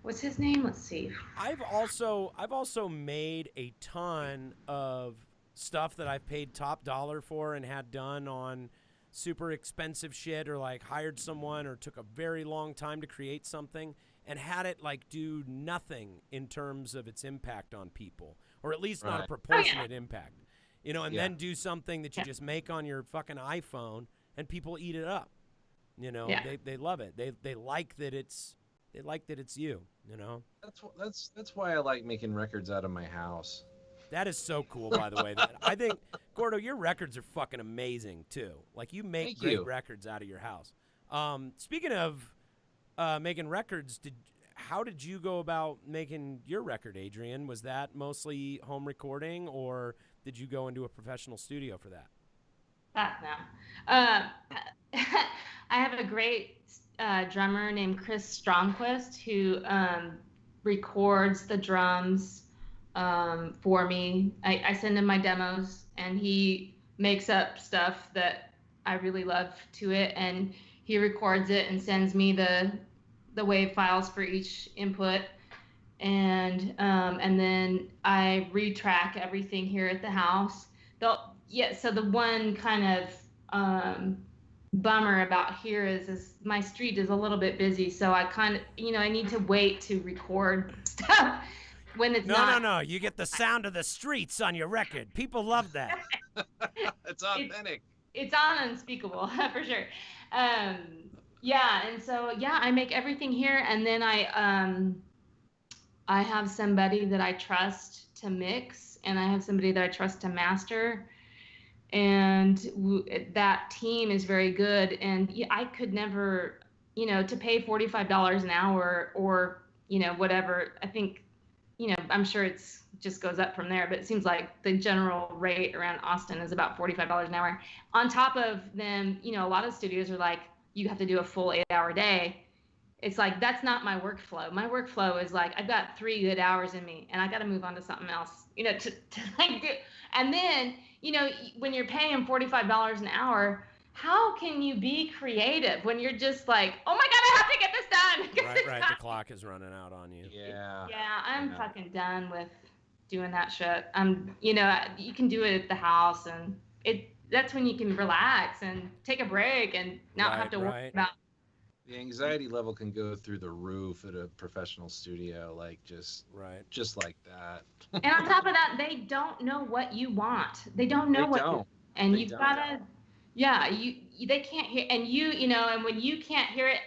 What's his name? Let's see. I've also made a ton of stuff that I've paid top dollar for and had done on super expensive shit, or like hired someone or took a very long time to create something and had it like do nothing in terms of its impact on people, or at least not a proportionate impact, and then do something that you just make on your fucking iPhone and people eat it up. They love it. They like that it's you, That's why I like making records out of my house. That is so cool, by the way. I think, Gordo, your records are fucking amazing, too. Like, you make great records out of your house. Speaking of making records, how did you go about making your record, Adrian? Was that mostly home recording, or did you go into a professional studio for that? No. I have a great drummer named Chris Stromquist who records the drums for me. I send him my demos, and he makes up stuff that I really love to it, and he records it and sends me the wave files for each input, and then I retrack everything here at the house. So the one kind of bummer about here is my street is a little bit busy, so I kind of, I need to wait to record stuff when it's not. No. You get the sound of the streets on your record. People love that. It's authentic. It's on unspeakable for sure. Um, yeah, and so I make everything here, and then I have somebody that I trust to mix, and I have somebody that I trust to master, and that team is very good. And I could never, to pay $45 an hour or whatever. I think, I'm sure it's just goes up from there, but it seems like the general rate around Austin is about $45 an hour. On top of them, a lot of studios are like, you have to do a full 8-hour day. It's like, that's not my workflow. My workflow is like, I've got 3 good hours in me and I got to move on to something else, to like do. And then, when you're paying $45 an hour, how can you be creative when you're just like, oh my God, I have to get this done? Right. The clock is running out on you. Yeah. Yeah, I'm fucking done with doing that shit. You can do it at the house, and that's when you can relax and take a break and not have to worry about. The anxiety level can go through the roof at a professional studio, like just like that. And on top of that, they don't know what you want. They don't know and you've gotta, they can't hear, and and when you can't hear it,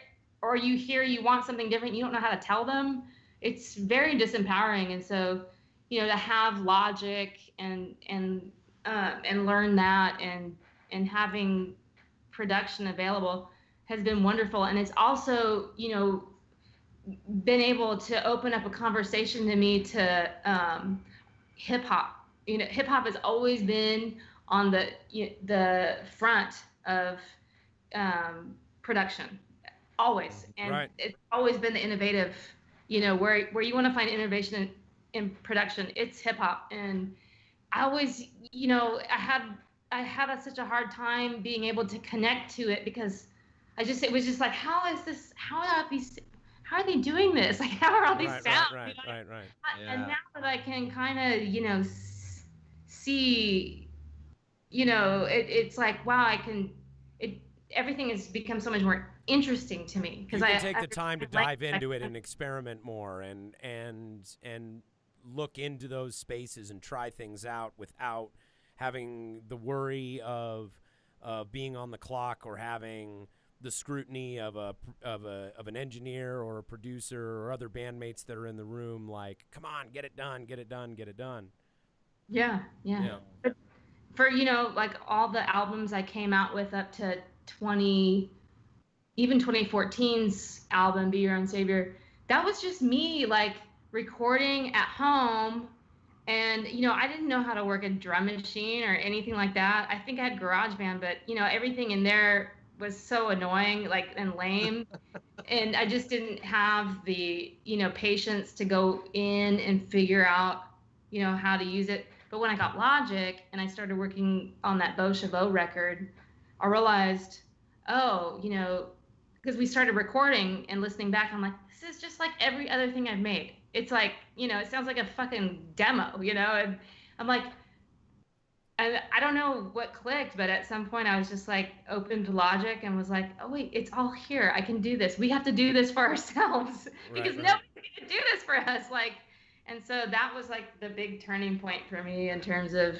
or you want something different, you don't know how to tell them. It's very disempowering. And so, to have Logic and learn that and having production available has been wonderful. And it's also, been able to open up a conversation to me to hip hop. Hip hop has always been on the front of production, always, and it's always been the innovative. Where you want to find innovation in production, it's hip hop. And I always, I had such a hard time being able to connect to it, because it was just like, how are they doing this? Like, how are all these sounds? Right. And now that I can kind of, see, it's like, wow, everything has become so much more interesting to me, because I take the time to dive into it and experiment more and look into those spaces and try things out without having the worry of being on the clock, or having the scrutiny of an engineer or a producer or other bandmates that are in the room, like, come on, get it done. Yeah. But for, like all the albums I came out with up to 2014's album, Be Your Own Savior, that was just me, like, recording at home. And, I didn't know how to work a drum machine or anything like that. I think I had GarageBand, but, everything in there was so annoying, like, and lame. And I just didn't have the, patience to go in and figure out, how to use it. But when I got Logic and I started working on that Beau Chavot record, I realized, because we started recording and listening back, I'm like, this is just like every other thing I've made. It's like, it sounds like a fucking demo, and I'm like, I don't know what clicked, but at some point I was just like, opened Logic and was like, oh wait, it's all here. I can do this. We have to do this for ourselves because nobody's going to do this for us. Like, and so that was like the big turning point for me in terms of,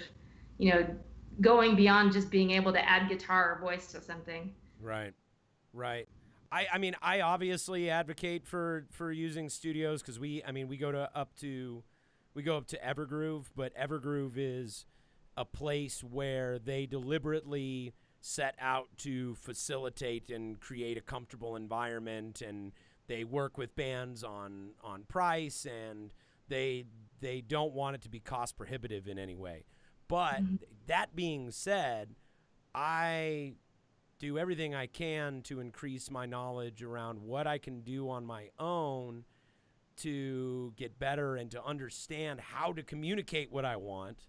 going beyond just being able to add guitar or voice to something. Right. I mean, I obviously advocate for using studios, because we go up to Evergroove, but Evergroove is a place where they deliberately set out to facilitate and create a comfortable environment, and they work with bands on price, and they don't want it to be cost prohibitive in any way. But that being said, I do everything I can to increase my knowledge around what I can do on my own to get better and to understand how to communicate what I want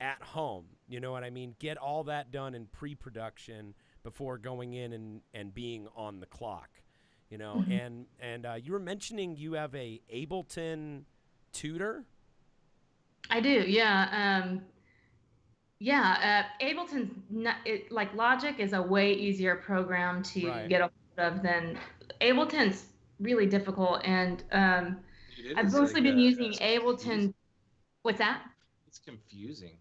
at home. You know what I mean? Get all that done in pre-production before going in and being on the clock. And you were mentioning you have a Ableton tutor? I do, yeah. Yeah, Ableton's not, like Logic is a way easier program to Right. get a hold of than Ableton's really difficult. And Dude, it I've is mostly like been using it's confusing. Ableton. What's that? It's confusing.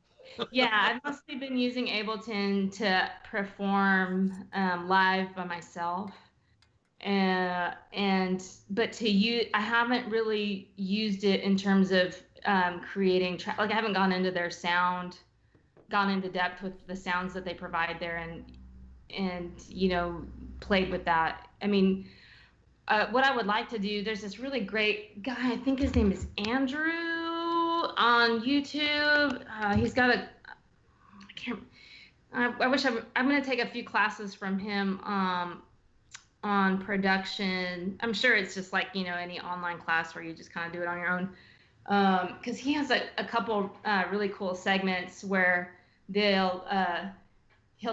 Yeah, I've mostly been using Ableton to perform live by myself. And but to use, I haven't really used it in terms of creating like I haven't gone into their sound, gone into depth with the sounds that they provide there, and played with that. I mean, what I would like to do, there's this really great guy, I think his name is Andrew on YouTube. He's got a, I can't, I wish I'm going to take a few classes from him on production. I'm sure it's just like, any online class where you just kind of do it on your own. Because he has a couple really cool segments where he'll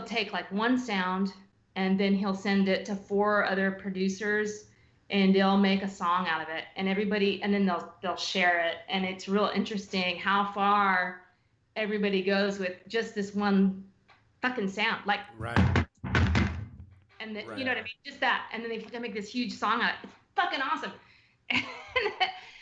take like one sound and then he'll send it to 4 other producers and they'll make a song out of it, and then they'll share it, and it's real interesting how far everybody goes with just this one fucking sound, like Right. and then, Right. you know what I mean, just that, and then they make this huge song out of it. It's fucking awesome.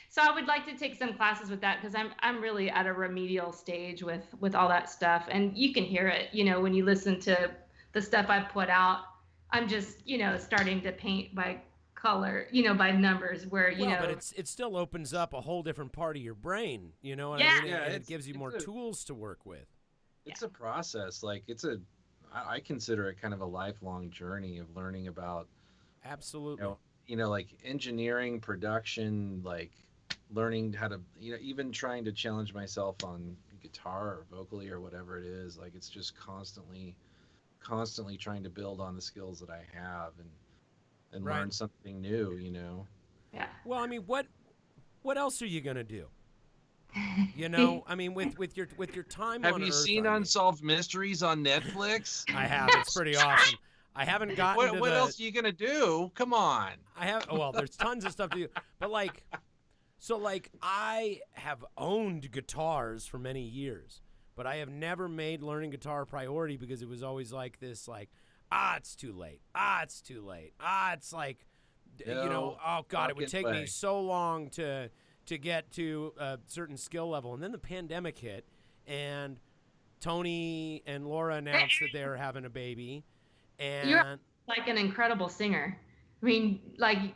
So I would like to take some classes with that because I'm really at a remedial stage with all that stuff, and you can hear it, when you listen to the stuff I've put out. I'm just, starting to paint by color, by numbers, where But it still opens up a whole different part of your brain. You know what I Yeah. mean? Yeah, And it gives you more tools to work with. It's a process. Like I consider it kind of a lifelong journey of learning about, Absolutely. like engineering, production, like learning how to, even trying to challenge myself on guitar or vocally or whatever it is. Like it's just constantly trying to build on the skills that I have and Right. learn something new, Yeah. Well, I mean, what else are you gonna do? I mean, with your time Have on you Earth, seen I mean, Unsolved Mysteries on Netflix? I have. It's pretty awesome. I haven't gotten to What else are you gonna do? Come on. I have. Well, there's tons of stuff to do, but I have owned guitars for many years, but I have never made learning guitar a priority because it was always like this, it's too late. It's too late. It's like, oh God, it would take me so long to get to a certain skill level. And then the pandemic hit, and Tony and Laura announced that they were having a baby. And You're like an incredible singer. I mean, like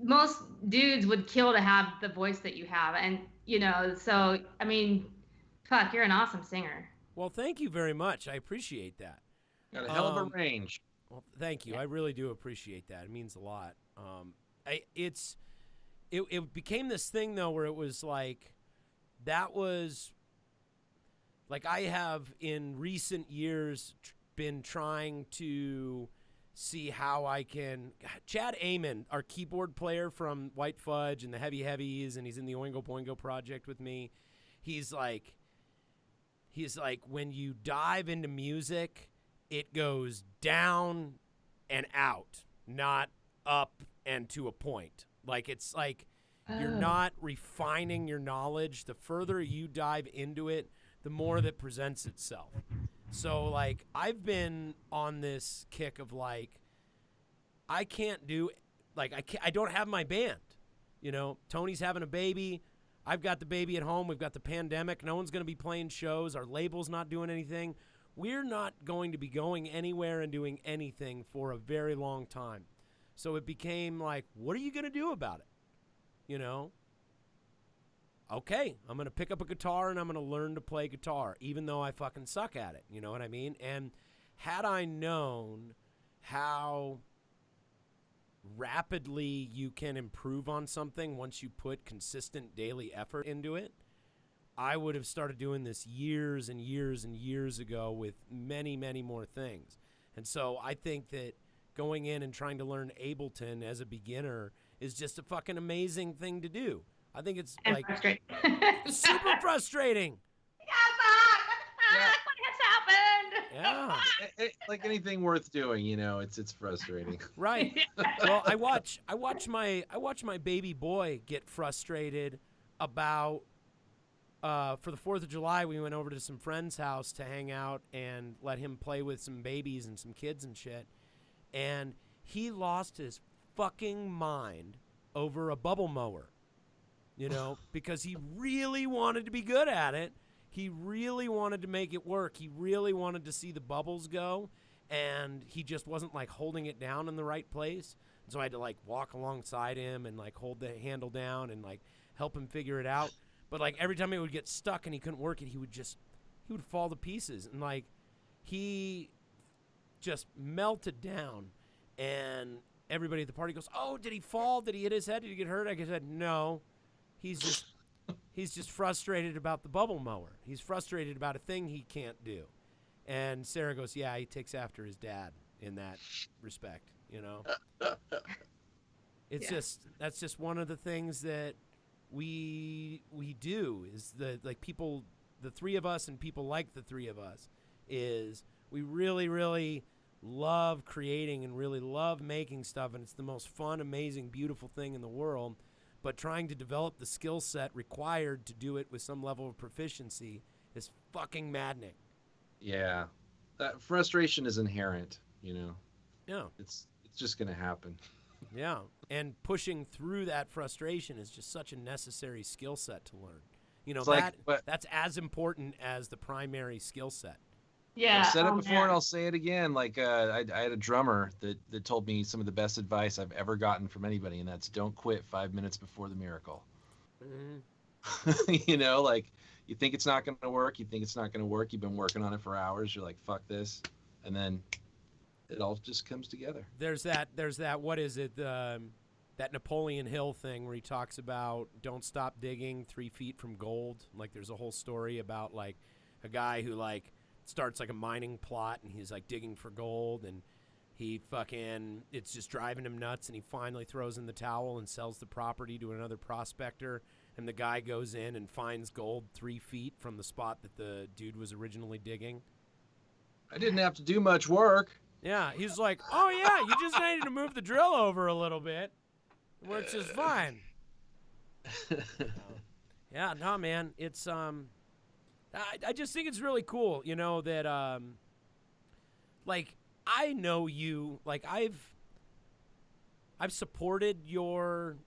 most dudes would kill to have the voice that you have, and so I mean, fuck, you're an awesome singer. well, thank you very much. I appreciate that. Got a hell of a range. Well, thank you. I really do appreciate that. It means a lot. It became this thing though where it was like, that was like, I have in recent years been trying to see how I can. Chad Amon, our keyboard player from White Fudge and the Heavy Heavies, and he's in the Oingo Boingo project with me. He's like, when you dive into music, it goes down and out, not up and to a point. Like, it's like you're not refining your knowledge. The further you dive into it, the more that presents itself. So, like, I've been on this kick of, like, I don't have my band. Tony's having a baby. I've got the baby at home. We've got the pandemic. No one's going to be playing shows. Our label's not doing anything. We're not going to be going anywhere and doing anything for a very long time. So it became like, what are you going to do about it? Okay, I'm going to pick up a guitar and I'm going to learn to play guitar, even though I fucking suck at it. You know what I mean? And had I known how rapidly you can improve on something once you put consistent daily effort into it, I would have started doing this years and years and years ago with many, many more things. And so I think that going in and trying to learn Ableton as a beginner is just a fucking amazing thing to do. I think it's frustrating. Super frustrating. What has happened? Yeah. Like anything worth doing, it's frustrating. Right. Well, I watch my baby boy get frustrated about for the 4th of July, we went over to some friend's house to hang out and let him play with some babies and some kids and shit. And he lost his fucking mind over a bubble mower, you know, because he really wanted to be good at it. He really wanted to make it work. He really wanted to see the bubbles go, and he just wasn't, like, holding it down in the right place. And so I had to, like, walk alongside him and, like, hold the handle down and, like, help him figure it out. But, like, every time it would get stuck and he couldn't work it, he would fall to pieces. And, like, he just melted down. And everybody at the party goes, "Oh, did he fall? Did he hit his head? Did he get hurt?" I said, "No. He's just frustrated about the bubble mower. He's frustrated about a thing he can't do." And Sarah goes, "Yeah, he takes after his dad in that respect, you know?" It's that's just one of the things that we do is people, the three of us and people like the three of us, is we really, really love creating and really love making stuff, and it's the most fun, amazing, beautiful thing in the world. But trying to develop the skill set required to do it with some level of proficiency is fucking maddening. Yeah, that frustration is inherent, you know. Yeah, it's just gonna happen. Yeah, and pushing through that frustration is just such a necessary skill set to learn. You know, that's as important as the primary skill set. Yeah, I've said it before and I'll say it again. Like I had a drummer that told me some of the best advice I've ever gotten from anybody, and that's don't quit 5 minutes before the miracle. Mm-hmm. You know, like you think it's not going to work. You've been working on it for hours. You're like, fuck this. And then it all just comes together. There's that, what is it? That Napoleon Hill thing where he talks about don't stop digging 3 feet from gold. Like there's a whole story about like a guy who like starts like a mining plot and he's like digging for gold and it's just driving him nuts and he finally throws in the towel and sells the property to another prospector, and the guy goes in and finds gold 3 feet from the spot that the dude was originally digging. I didn't have to do much work. Yeah, he's like, "Oh yeah, you just needed to move the drill over a little bit. Works just fine." Yeah, no man, it's I just think it's really cool, you know, that like I know you, like I've supported your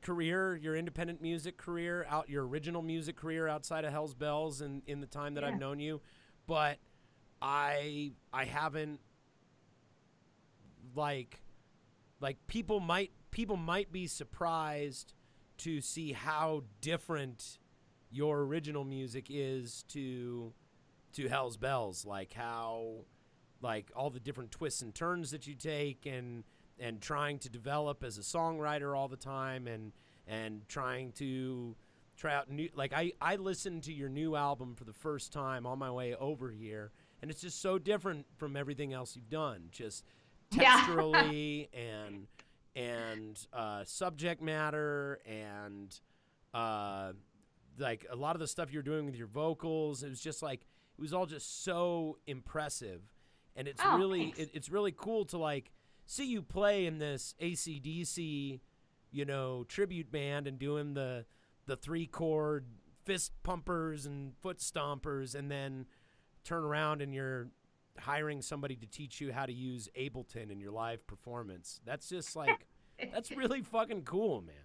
career, your independent music career, your original music career outside of Hell's Bells in the time that I've known you, but I haven't like people might be surprised to see how different your original music is to Hell's Bells, like how like all the different twists and turns that you take and trying to develop as a songwriter all the time and trying to try out new, like I listened to your new album for the first time on my way over here, and it's just so different from everything else you've done, just texturally and subject matter and like a lot of the stuff you're doing with your vocals. It was just like it was all just so impressive, and it's it's really cool to like see you play in this AC/DC, you know, tribute band and doing the 3-chord fist pumpers and foot stompers, and then turn around and you're hiring somebody to teach you how to use Ableton in your live performance. That's just like that's really fucking cool, man.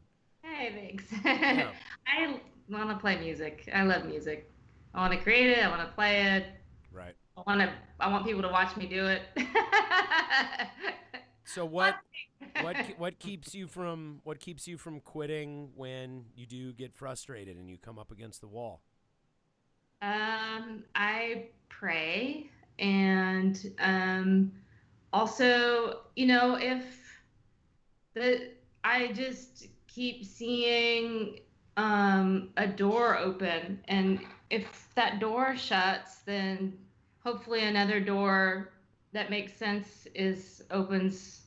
Hey, thanks. Yeah. I want to play music. I love music. I want to create it. I want to play it. Right. I want people to watch me do it. So what keeps you from quitting when you do get frustrated and you come up against the wall? I pray, and also, you know, I just keep seeing a door open, and if that door shuts, then hopefully another door that makes sense opens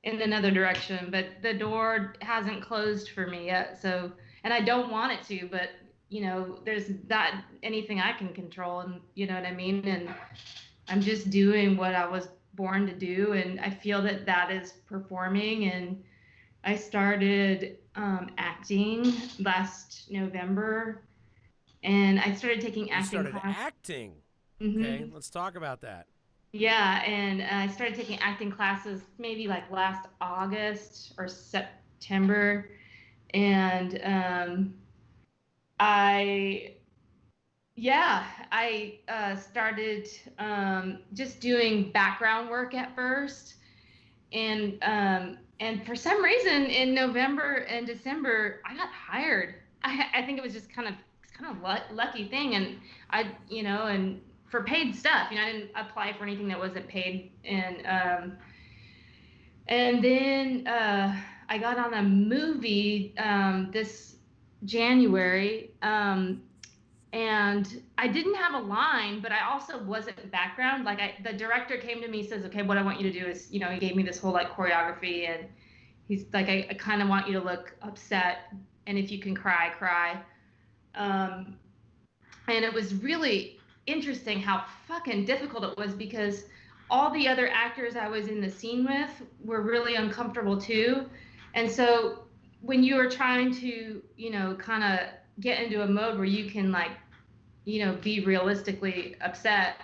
in another direction. But the door hasn't closed for me yet, so, and I don't want it to, but you know, there's not anything I can control, and you know what I mean, and I'm just doing what I was born to do, and I feel that is performing. And I started acting last November, and I started taking You acting started class. acting. Mm-hmm. Okay, let's talk about that. Yeah, and I started taking acting classes maybe like last August or September, and I yeah, I started just doing background work at first, and for some reason in November and December I got hired. I think it was just kind of lucky thing, and and for paid stuff, I didn't apply for anything that wasn't paid, and then I got on a movie this January. And I didn't have a line, but I also wasn't background. Like the director came to me, says, "Okay, what I want you to do is, he gave me this whole like choreography, and he's like, I kind of want you to look upset, and if you can cry, cry." Um, and it was really interesting how fucking difficult it was because all the other actors I was in the scene with were really uncomfortable too, and so when you are trying to, kind of get into a mode where you can like be realistically upset,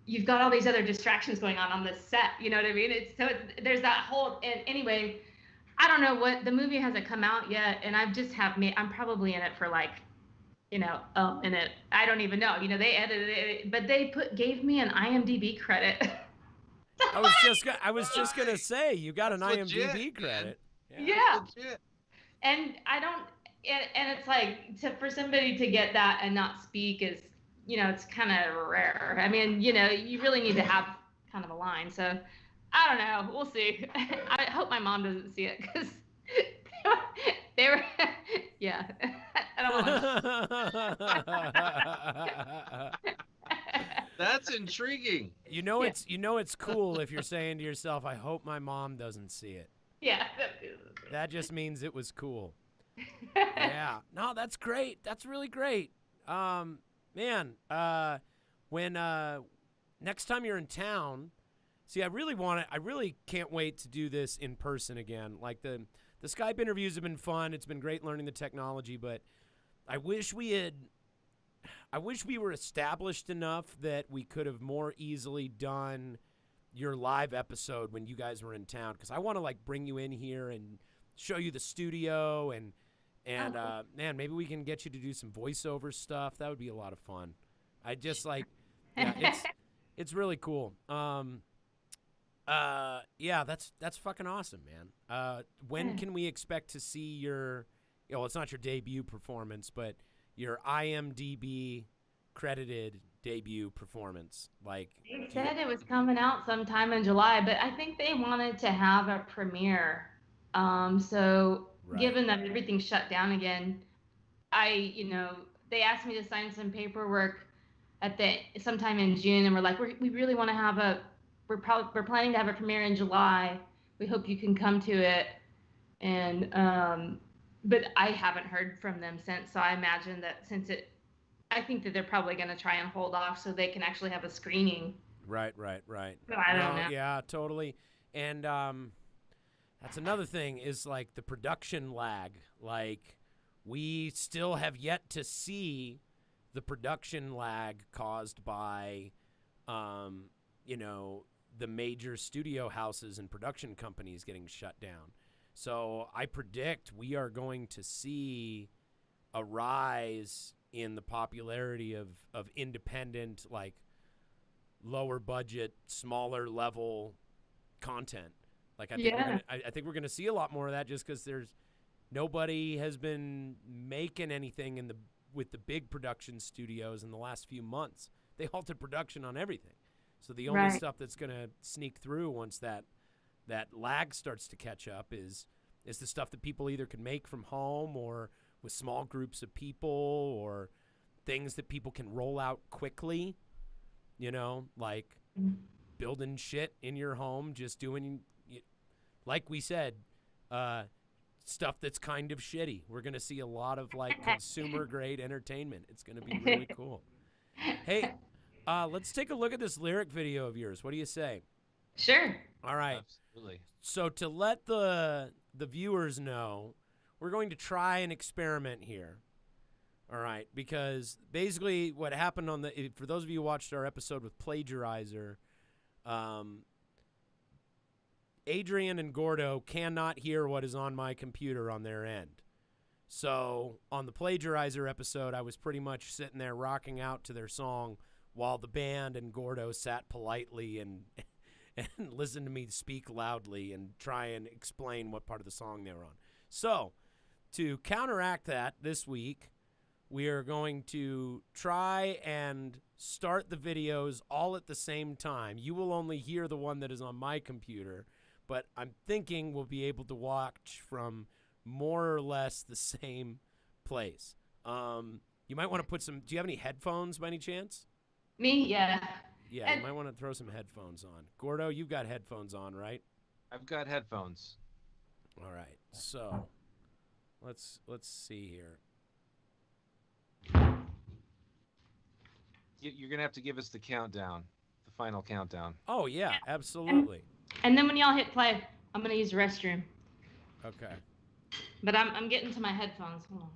you've got all these other distractions going on the set. You know what I mean? There's that whole, and anyway, I don't know what, the movie hasn't come out yet, and I'm probably in it for like, in it. I don't even know. They edited it, but they gave me an IMDb credit. I was just gonna say you got an IMDb legit, credit. Yeah. Legit. And I don't, and it's like for somebody to get that and not speak is, it's kind of rare. I mean, you really need to have kind of a line. So I don't know. We'll see. I hope my mom doesn't see it because they were, yeah. I don't want to. That's intriguing. It's cool if you're saying to yourself, I hope my mom doesn't see it. Yeah. That just means it was cool. Yeah. No, that's great. That's really great. Man, when next time you're in town, see, I really can't wait to do this in person again. Like the Skype interviews have been fun. It's been great learning the technology, but I wish we were established enough that we could have more easily done your live episode when you guys were in town, because I want to like bring you in here and show you the studio and man, maybe we can get you to do some voiceover stuff. That would be a lot of fun. I just like, yeah, it's really cool. Yeah, that's fucking awesome, man. When can we expect to see your, it's not your debut performance, but your IMDb credited debut performance? Like, they said it was coming out sometime in July, but I think they wanted to have a premiere. So right. Given that everything's shut down again, they asked me to sign some paperwork sometime in June, and we're like, we really want to we're planning to have a premiere in July. We hope you can come to it. And but I haven't heard from them since, so I imagine that I think that they're probably going to try and hold off so they can actually have a screening. Right. So I don't know. Yeah, totally. And that's another thing is like the production lag. Like we still have yet to see the production lag caused by, the major studio houses and production companies getting shut down. So I predict we are going to see a rise in the popularity of independent, like lower budget, smaller level content. Like I think we're gonna see a lot more of that just because nobody has been making anything with the big production studios in the last few months. They halted production on everything. So the only stuff that's gonna sneak through once that lag starts to catch up is the stuff that people either can make from home or with small groups of people, or things that people can roll out quickly, like building shit in your home, just doing, like we said, stuff that's kind of shitty. We're going to see a lot of like consumer grade entertainment. It's going to be really cool. Hey, let's take a look at this lyric video of yours. What do you say? Sure. All right. Absolutely. So to let the viewers know, we're going to try an experiment here. All right, because basically what happened for those of you who watched our episode with Plagiarizer, Adrian and Gordo cannot hear what is on my computer on their end. So on the Plagiarizer episode, I was pretty much sitting there rocking out to their song while the band and Gordo sat politely and listened to me speak loudly and try and explain what part of the song they were on. So to counteract that this week, we are going to try and start the videos all at the same time. You will only hear the one that is on my computer, but I'm thinking we'll be able to watch from more or less the same place. You might want to put some... Do you have any headphones by any chance? Me? Yeah. Yeah, you might want to throw some headphones on. Gordo, you've got headphones on, right? I've got headphones. All right, so let's see here. You're going to have to give us the countdown, the final countdown. Oh, yeah, absolutely. And then when y'all hit play, I'm going to use the restroom. Okay. But I'm getting to my headphones. Hold on.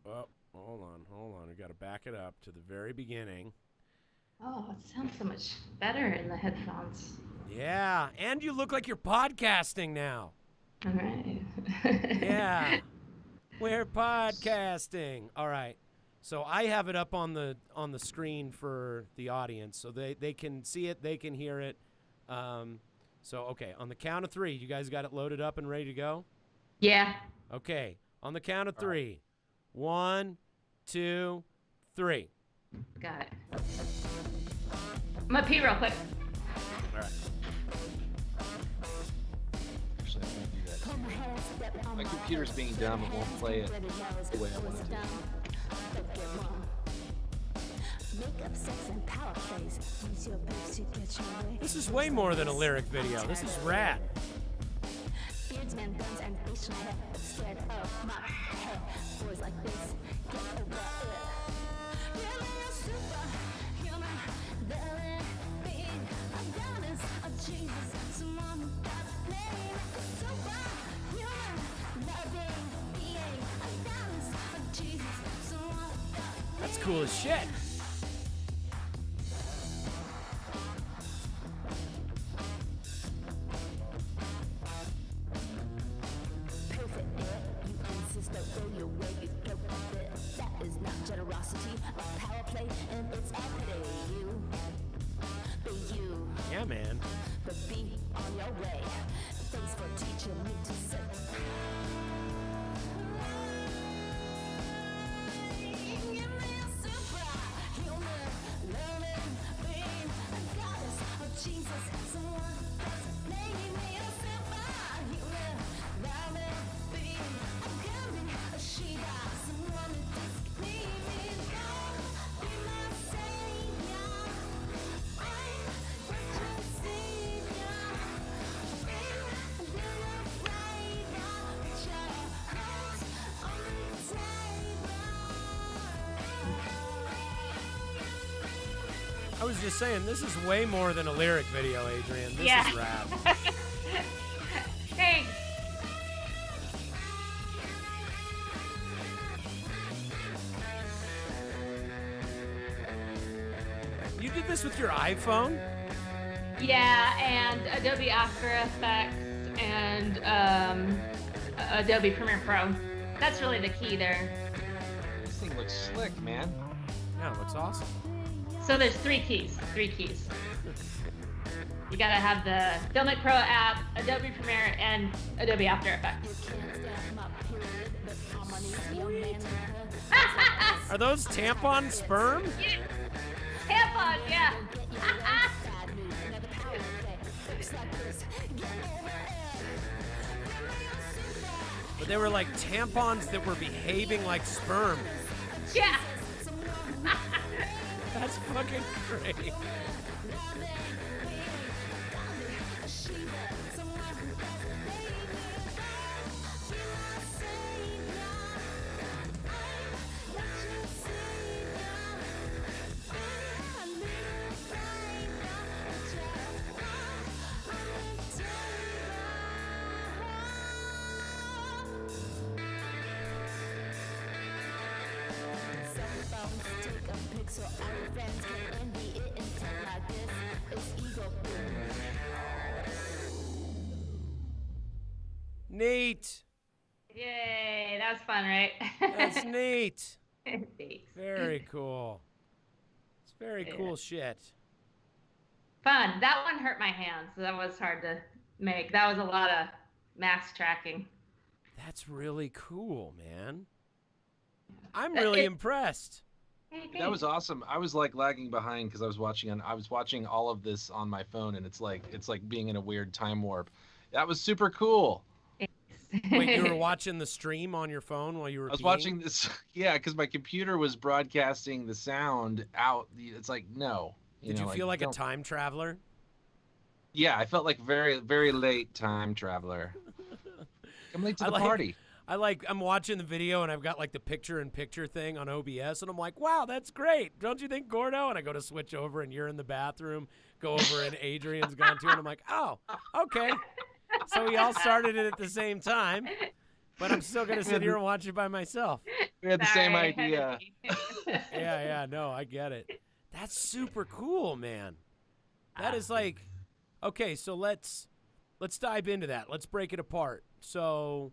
Oh, hold on. We got to back it up to the very beginning. Oh, it sounds so much better in the headphones. Yeah, and you look like you're podcasting now. All right. Yeah, we're podcasting. All right, so I have it up on the screen for the audience, so they can see it, they can hear it. So okay, on the count of three, you guys got it loaded up and ready to go? Yeah. Okay, on the count of three. 1, 2, 3. Got it. I'm gonna pee real quick. All right. Actually, I can't do that. My computer's being dumb. It won't play it the way I want it to. This is way more than a lyric video. This is rad. That's cool as shit. Yeah, man. I was just saying, this is way more than a lyric video, Adrian. This is rad. Thanks. You did this with your iPhone? Yeah, and Adobe After Effects and Adobe Premiere Pro. That's really the key there. This thing looks slick, man. Yeah, it looks awesome. So there's three keys. You gotta have the Filmic Pro app, Adobe Premiere, and Adobe After Effects. Are those tampon sperm? Yeah. Tampons, yeah. But they were like tampons that were behaving like sperm. Yeah. That's fucking great. Take a pic so our friends can envy it and tell like this. It's ego. Neat. Yay, that was fun, right? That's neat. Thanks. Very cool. It's very cool shit. Fun. That one hurt my hands. So that was hard to make. That was a lot of mass tracking. That's really cool, man. I'm really impressed. That was awesome. I was like lagging behind because I was watching all of this on my phone, and it's like being in a weird time warp. That was super cool. Wait, you were watching the stream on your phone while you were I was peeing? watching this, yeah, because my computer was broadcasting the sound out. It's like, no. Did you feel like a time traveler? Yeah, I felt like very, very late time traveler. I'm late to the party. I'm watching the video and I've got like the picture-in-picture thing on OBS and I'm like, wow, that's great. Don't you think, Gordo? And I go to switch over and you're in the bathroom, go over and Adrian's gone too, and I'm like, oh, okay. So we all started it at the same time, but I'm still going to sit here and watch it by myself. We had the same idea. Yeah, no, I get it. That's super cool, man. That is like, okay, so let's dive into that. Let's break it apart. So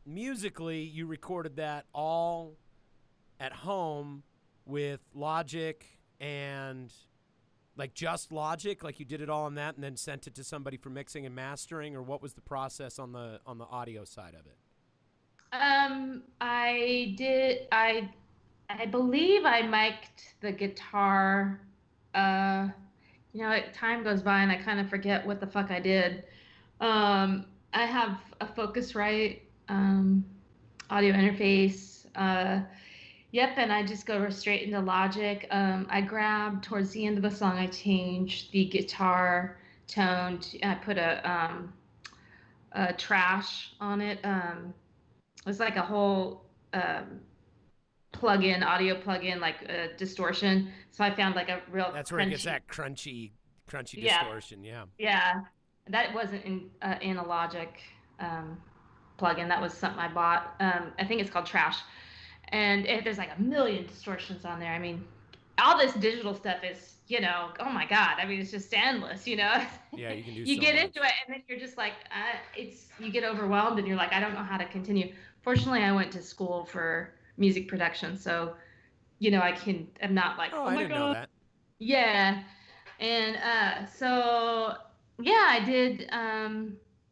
musically, you recorded that all at home with Logic and like just Logic, like you did it all on that and then sent it to somebody for mixing and mastering, or what was the process on the audio side of it? I believe I mic'd the guitar. Time goes by and I kind of forget what the fuck I did. I have a Focusrite audio interface. And I just go straight into Logic. I grabbed towards the end of the song, I changed the guitar tone. I put a trash on it. It was like a whole audio plug-in, like distortion. So I found like a real. That's where it gets that crunchy distortion. Yeah. Yeah, that wasn't in a Logic plugin. That was something I bought. I think it's called Trash. And there's like a million distortions on there. I mean, all this digital stuff is, oh my God. I mean, it's just endless, Yeah, you can do You so get much. into it and then you're just like, you get overwhelmed and you're like, I don't know how to continue. Fortunately, I went to school for music production. So, I'm not like, Oh, oh I my didn't God. know that. Yeah. And I did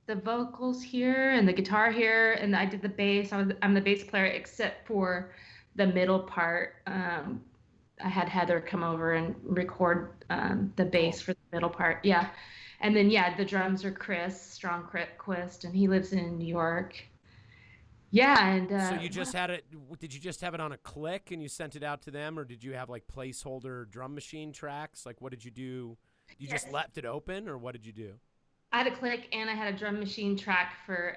the vocals here and the guitar here, and I did the bass. I'm the bass player except for the middle part. I had Heather come over and record the bass for the middle part. Yeah. And then, the drums are Chris Strongquist, and he lives in New York. Yeah, and so you just had it. Did you just have it on a click and you sent it out to them, or did you have like placeholder drum machine tracks? Like, what did you do? You just left it open, or what did you do? I had a click and I had a drum machine track for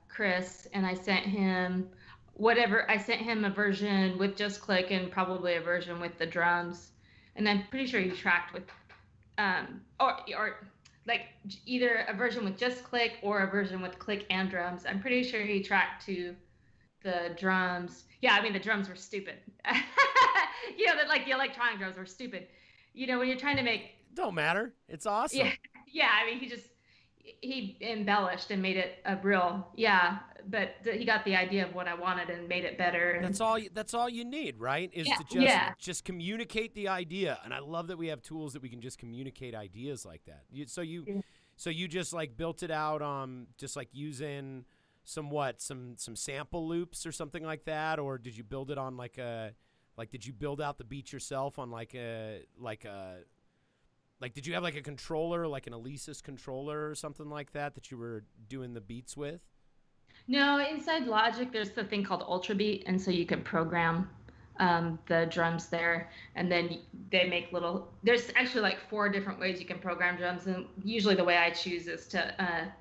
Chris, and I sent him whatever. I sent him a version with just click and probably a version with the drums, and I'm pretty sure he tracked with, or like either a version with just click or a version with click and drums. I'm pretty sure he tracked to the drums. Yeah, I mean the drums were stupid. Like the electronic drums were stupid. When you're trying to make. Don't matter. It's awesome. Yeah. I mean, he embellished and made it a real, but he got the idea of what I wanted and made it better. And That's all you need, right? Is to just communicate the idea. And I love that we have tools that we can just communicate ideas like that. So you just like built it out just like using some sample loops or something like that, or did you build it on did you build out the beat yourself on did you have like a controller, like an Alesis controller or something like that you were doing the beats with? No, inside Logic, there's the thing called Ultra Beat, and so you can program the drums there, and then they make there's actually like 4 different ways you can program drums, and usually the way I choose is to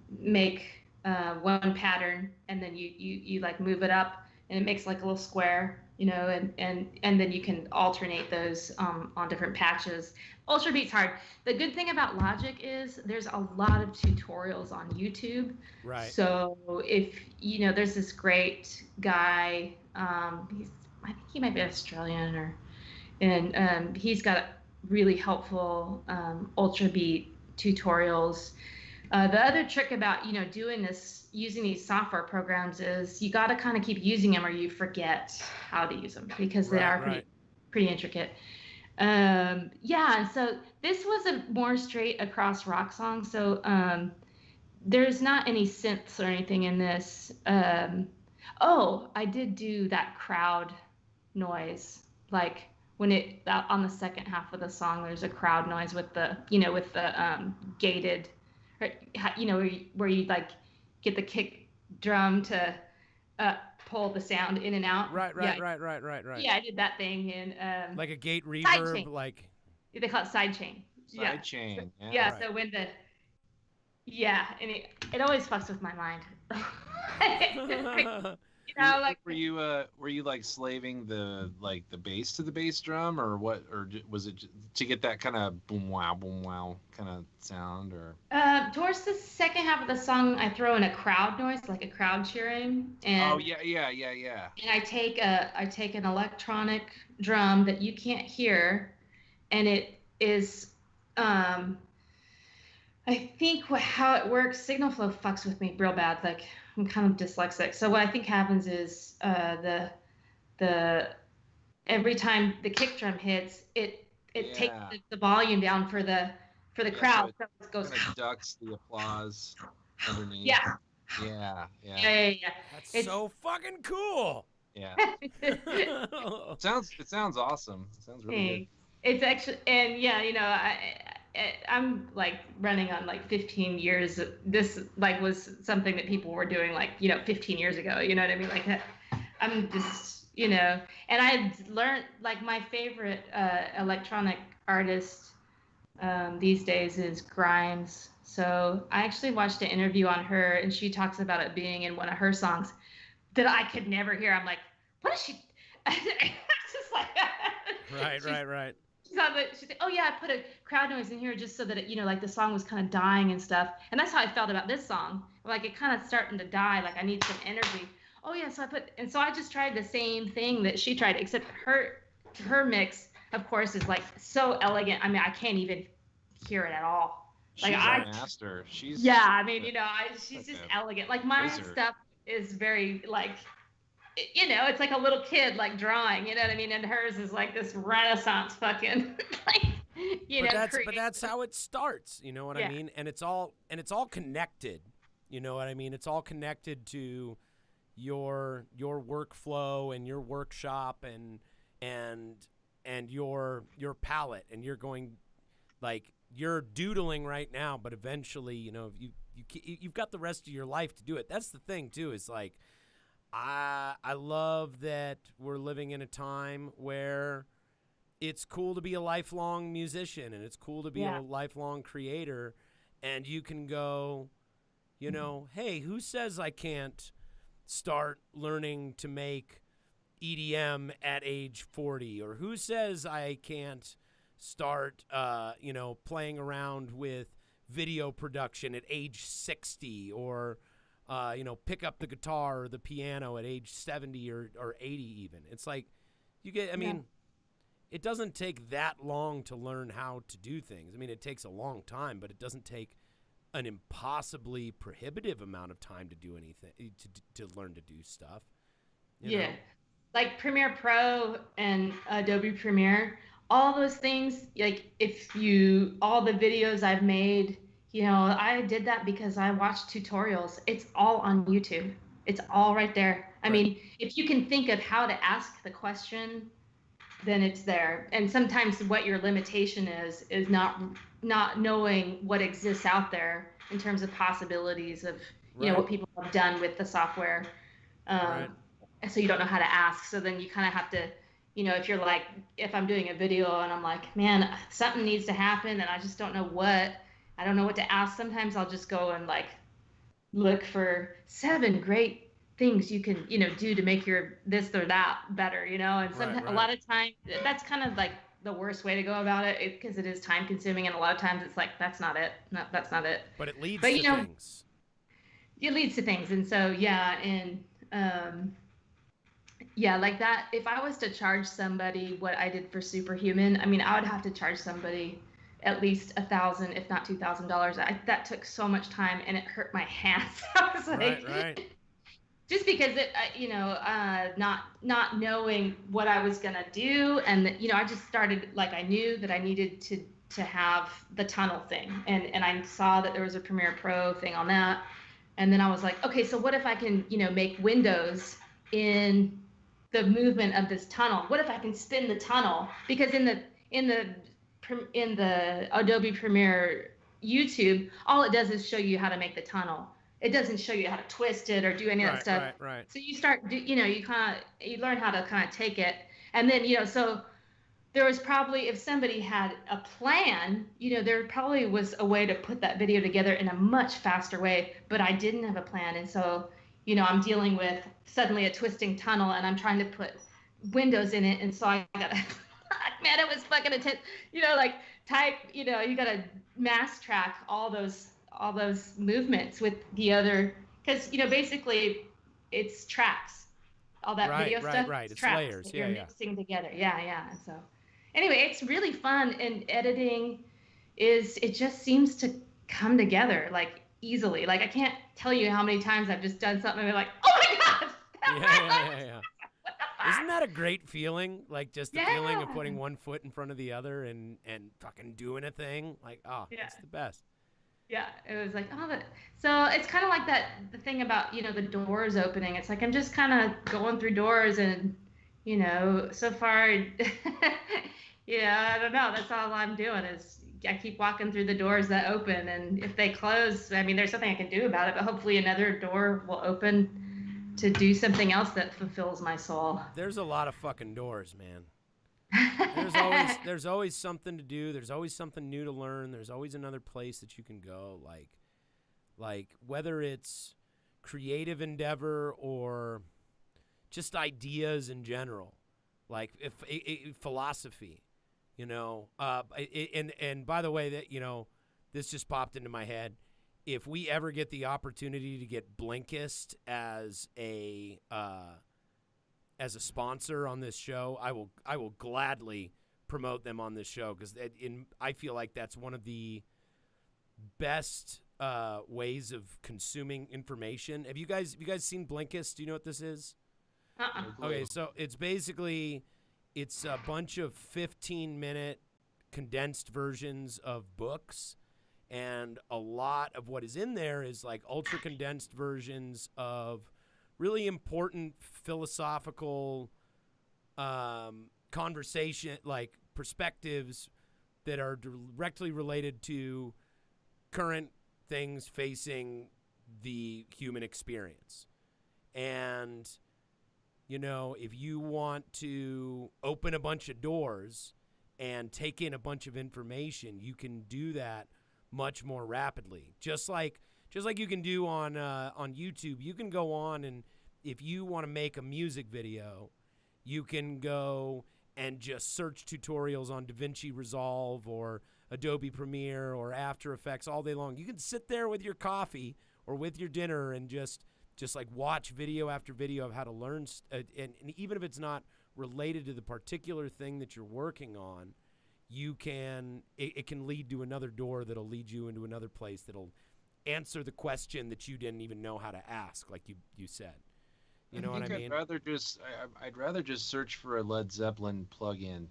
make one pattern, and then you like move it up, and it makes like a little square, and then you can alternate those on different patches. Ultra Beat's hard. The good thing about Logic is there's a lot of tutorials on YouTube. Right. So if there's this great guy, he's I think he might be Australian and he's got really helpful ultra beat tutorials. The other trick about doing this, using these software programs, is you got to kind of keep using them or you forget how to use them because they are pretty intricate. Yeah, and so this was a more straight across rock song. So there's not any synths or anything in this. Oh, I did do that crowd noise, like when on the second half of the song, there's a crowd noise with the gated, or, where you like get the kick drum to pull the sound in and out. Right. Yeah, I did that thing in like a gate reverb, like they call it sidechain. Sidechain. Yeah. Right. So when and it always fucks with my mind. Were you like slaving the bass to the bass drum, or what, or was it to get that kind of boom wow kind of sound, or? Towards the second half of the song, I throw in a crowd noise, like a crowd cheering, and And I take an electronic drum that you can't hear, and it is I think how it works, signal flow fucks with me real bad. Like, I'm kind of dyslexic. So what I think happens is the every time the kick drum hits, it takes the volume down for the crowd. So it goes, kind of ducks the applause underneath. Yeah. That's so fucking cool. Yeah. It sounds awesome. It sounds really good. It's actually, and I'm like running on like 15 years. This like was something that people were doing like 15 years ago. You know what I mean? Like I'm just and I learned like my favorite electronic artist these days is Grimes. So I actually watched an interview on her, and she talks about it being in one of her songs that I could never hear. I'm like, what is she? It's just like right. She said, oh yeah, I put a crowd noise in here just so that it, like the song was kind of dying and stuff. And that's how I felt about this song. Like it kind of starting to die. Like I need some energy. Oh yeah, so I just tried the same thing that she tried, except her mix, of course, is like so elegant. I mean, I can't even hear it at all. Like she's a master. She's she's like just elegant. Like my stuff is very like. It's like a little kid like drawing, you know what I mean? And hers is like this Renaissance fucking but that's how it starts, you know what I mean? And it's all connected. You know what I mean? It's all connected to your workflow and your workshop and your palette, and you're going like you're doodling right now, but eventually, you've got the rest of your life to do it. That's the thing too, is like I love that we're living in a time where it's cool to be a lifelong musician and it's cool to be a lifelong creator, and you can go, hey, who says I can't start learning to make EDM at age 40, or who says I can't start playing around with video production at age 60, or pick up the guitar or the piano at age 70 or 80 even. It's like it doesn't take that long to learn how to do things. I mean, it takes a long time, but it doesn't take an impossibly prohibitive amount of time to do anything, to learn to do stuff. You know? Like Premiere Pro and Adobe Premiere, all those things, like all the videos I've made, I did that because I watched tutorials. It's all on YouTube. It's all right there. I mean, if you can think of how to ask the question, then it's there. And sometimes what your limitation is not knowing what exists out there in terms of possibilities of, what people have done with the software. So you don't know how to ask. So then you kind of have to, if I'm doing a video and I'm like, man, something needs to happen and I just don't know what. I don't know what to ask. Sometimes I'll just go and look for 7 great things you can, do to make your this or that better, and sometimes a lot of times that's kind of like the worst way to go about it, because it is time consuming. And a lot of times it's like, that's not it. No, that's not it. But it leads to things. It leads to things. And so, Yeah, like that. If I was to charge somebody what I did for Superhuman, I mean, I would have to charge somebody at least $1,000, if not $2,000. That took so much time, and it hurt my hands. I was like, Right. just because not knowing what I was gonna do, and I just started, like, I knew that I needed to have the tunnel thing, and I saw that there was a Premiere Pro thing on that, and then I was like, okay, so what if I can make windows in the movement of this tunnel? What if I can spin the tunnel? Because in the Adobe Premiere YouTube, all it does is show you how to make the tunnel. It doesn't show you how to twist it or do any of that stuff. Right. So you start, you learn how to kind of take it, and then so there was probably, if somebody had a plan, there probably was a way to put that video together in a much faster way, but I didn't have a plan, and so I'm dealing with suddenly a twisting tunnel, and I'm trying to put windows in it, and so I gotta, man, it was fucking intense. Like type, you gotta mass track all those movements with the other, because basically it's tracks, all that video stuff. Right. It's tracks layers. that you're mixing together. Yeah. And so anyway, it's really fun, and editing it just seems to come together like easily. Like I can't tell you how many times I've just done something and be like, oh my god. Yeah. Isn't that a great feeling? Like just the feeling of putting one foot in front of the other and fucking doing a thing. Like, it's the best. Yeah, it was like, so it's kind of like the thing about, the doors opening. It's like I'm just kind of going through doors, and, so far, I don't know. That's all I'm doing is I keep walking through the doors that open, and if they close, I mean, there's something I can do about it, but hopefully another door will open to do something else that fulfills my soul. There's a lot of fucking doors, man. There's always something to do. There's always something new to learn. There's always another place that you can go. Like whether it's creative endeavor or just ideas in general, like if philosophy, and by the way, that this just popped into my head. If we ever get the opportunity to get Blinkist as a sponsor on this show, I will gladly promote them on this show, because I feel like that's one of the best ways of consuming information. Have you guys seen Blinkist? Do you know what this is? Okay, so it's basically a bunch of 15-minute condensed versions of books, and a lot of what is in there is like ultra condensed versions of really important philosophical conversation, like perspectives that are directly related to current things facing the human experience. And, if you want to open a bunch of doors and take in a bunch of information, you can do that much more rapidly. Just like you can do on YouTube, you can go on, and if you want to make a music video, you can go and just search tutorials on DaVinci Resolve or Adobe Premiere or After Effects all day long. You can sit there with your coffee or with your dinner and just like watch video after video of how to learn, and even if it's not related to the particular thing that you're working on, it can lead to another door that'll lead you into another place that'll answer the question that you didn't even know how to ask, like you said. You know what I mean? I'd rather just search for a Led Zeppelin plug-in.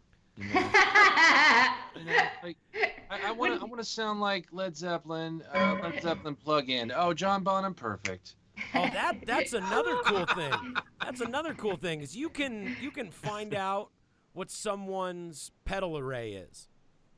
I want to sound like Led Zeppelin. Led Zeppelin plug-in. Oh, John Bonham, perfect. Oh, that's another cool thing. That's another cool thing is you can find out what someone's pedal array is.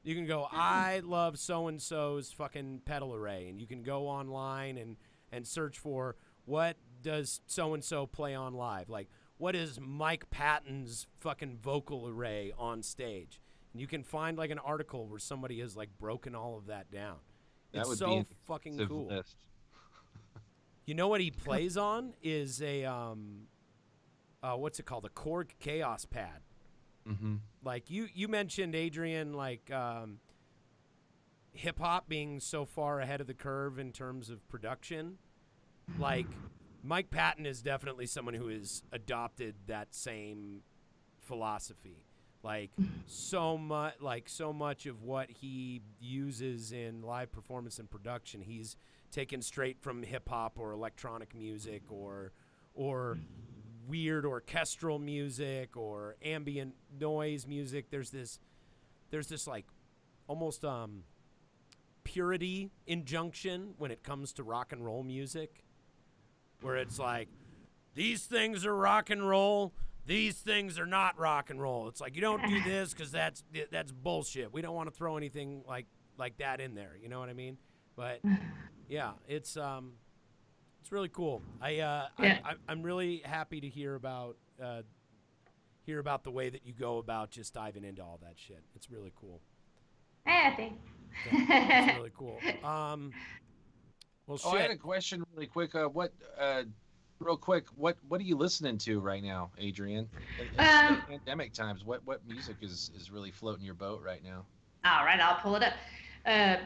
You can go, I love so-and-so's fucking pedal array, and you can go online and search for what does so-and-so play on live. Like, what is Mike Patton's fucking vocal array on stage? And you can find, like, an article where somebody has, like, broken all of that down. It's so fucking cool. List. You know what he plays on is a, what's it called? A Korg Chaos Pad. Mm-hmm. Like, you mentioned, Adrian, like, hip-hop being so far ahead of the curve in terms of production. Like, Mike Patton is definitely someone who has adopted that same philosophy. Like so much of what he uses in live performance and production, he's taken straight from hip hop or electronic music or weird orchestral music or ambient noise music. There's this like almost purity injunction when it comes to rock and roll music, where it's like, these things are rock and roll, these things are not rock and roll. It's like, you don't do this because that's bullshit. We don't want to throw anything like that in there. You know what I mean? But yeah, it's really cool. I'm really happy to hear about the way that you go about just diving into all that shit. It's really cool. Thanks. Yeah, it's really cool. Well, shit. I had a question really quick. Real quick, what are you listening to right now, Adrian? In pandemic times, what music is really floating your boat right now? All right, I'll pull it up.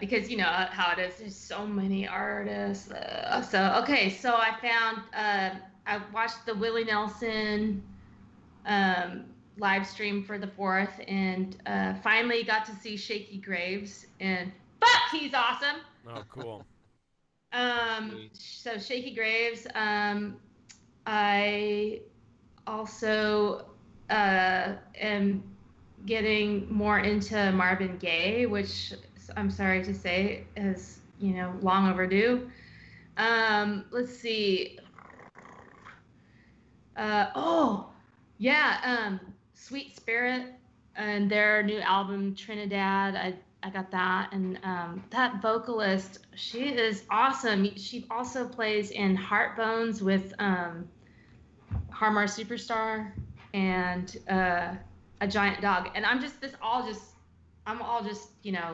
Because you know how it is. There's so many artists. So I found I watched the Willie Nelson live stream for the 4th, and finally got to see Shaky Graves, and fuck, he's awesome. Oh, cool. So Shaky Graves. I also am getting more into Marvin Gaye, which I'm sorry to say is, long overdue. Let's see. Sweet Spirit and their new album Trinidad. I got that, and that vocalist, she is awesome. She also plays in Heartbones with Harmar Superstar and A Giant Dog. And I'm all just,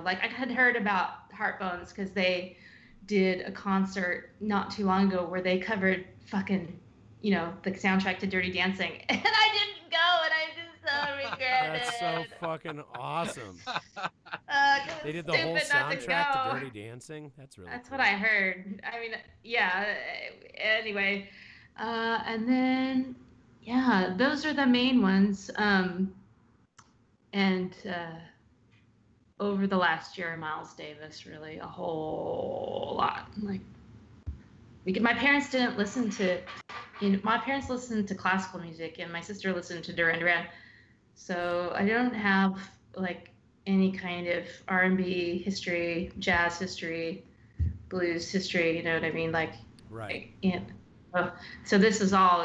like, I had heard about Heartbones because they did a concert not too long ago where they covered fucking, the soundtrack to Dirty Dancing. And I didn't go, and I just so regret That's it. so fucking awesome. They did the whole Stupid not to soundtrack to go. Dirty Dancing. That's cool. What I heard. I mean, yeah. Anyway, and then those are the main ones. And over the last year, Miles Davis, really a whole lot. Like, because my parents didn't listen to, my parents listened to classical music, and my sister listened to Duran Duran. So I don't have like any kind of R&B history, jazz history, blues history. You know what I mean? Like, right. So this is all,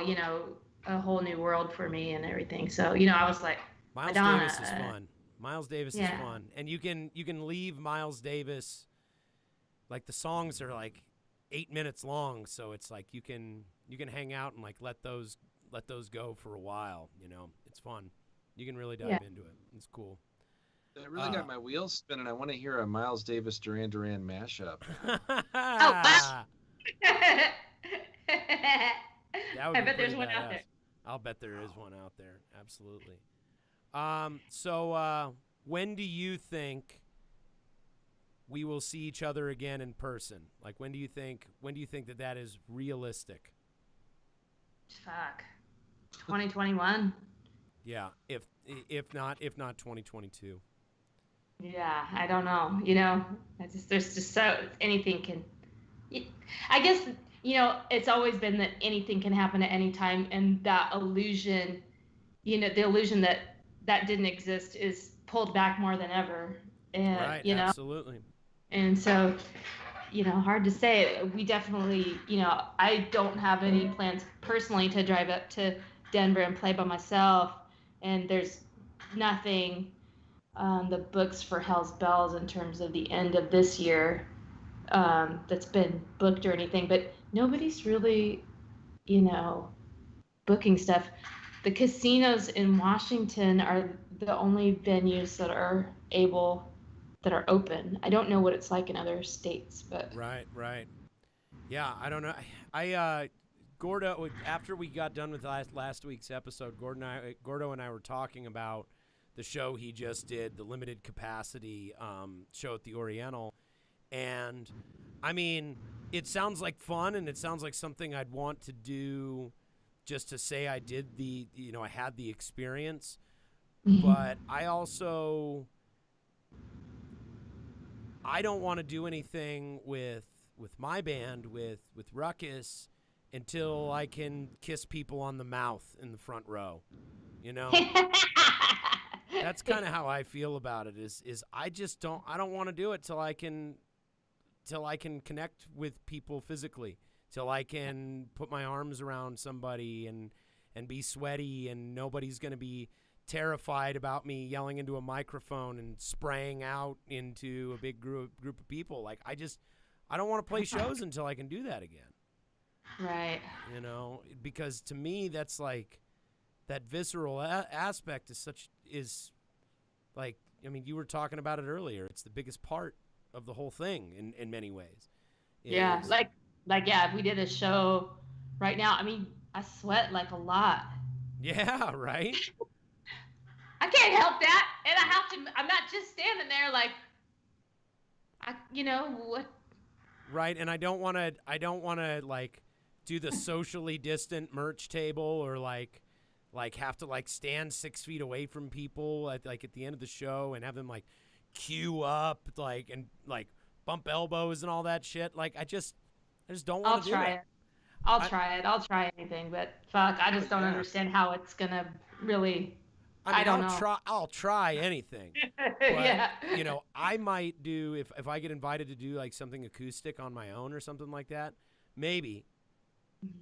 a whole new world for me and everything. So, I was like, Miles Madonna, Davis is fun. Miles Davis is fun, and you can leave Miles Davis. Like, the songs are like 8 minutes long, so it's like you can hang out and like let those go for a while. It's fun. You can really dive into it. It's cool. It really got my wheels spinning. I want to hear a Miles Davis Duran Duran mashup. I bet there's one out there. I'll bet there is one out there. Absolutely. So when do you think we will see each other again in person? Like, when do you think that is realistic? Fuck. 2021. Yeah, if not 2022. Yeah, I don't know. There's just so anything can. I guess it's always been that anything can happen at any time, and that illusion, the illusion that didn't exist is pulled back more than ever. And, right. Absolutely. And so, hard to say. We definitely, I don't have any plans personally to drive up to Denver and play by myself. And there's nothing on the books for Hell's Bells in terms of the end of this year that's been booked or anything. But nobody's really, booking stuff. The casinos in Washington are the only venues that are open. I don't know what it's like in other states, but right. Yeah, I don't know. Gordo, after we got done with last week's episode, Gordo and I were talking about the show he just did, the limited capacity show at the Oriental, and I mean, it sounds like fun, and it sounds like something I'd want to do just to say I did I had the experience. But I don't want to do anything with my band, with Ruckus, until I can kiss people on the mouth in the front row. That's kind of how I feel about it. Is I don't want to do it till I can connect with people physically, till I can put my arms around somebody and be sweaty, and nobody's going to be terrified about me yelling into a microphone and spraying out into a big group of people. Like I don't want to play shows until I can do that again. Right. Because to me that's like that visceral aspect is like, I mean, you were talking about it earlier. It's the biggest part of the whole thing in many ways. Yeah, like if we did a show right now, I mean, I sweat like a lot. Yeah, right. I can't help that, and I'm not just standing there like, what? Right, and I don't want to like do the socially distant merch table, or like have to like stand 6 feet away from people at the end of the show and have them like queue up and bump elbows and all that shit. Like I just don't want to do it. I'll try it. I'll try anything, but fuck, I just don't understand how it's gonna really. I don't know. I'll try anything. But, yeah. I might do if I get invited to do like something acoustic on my own or something like that, maybe.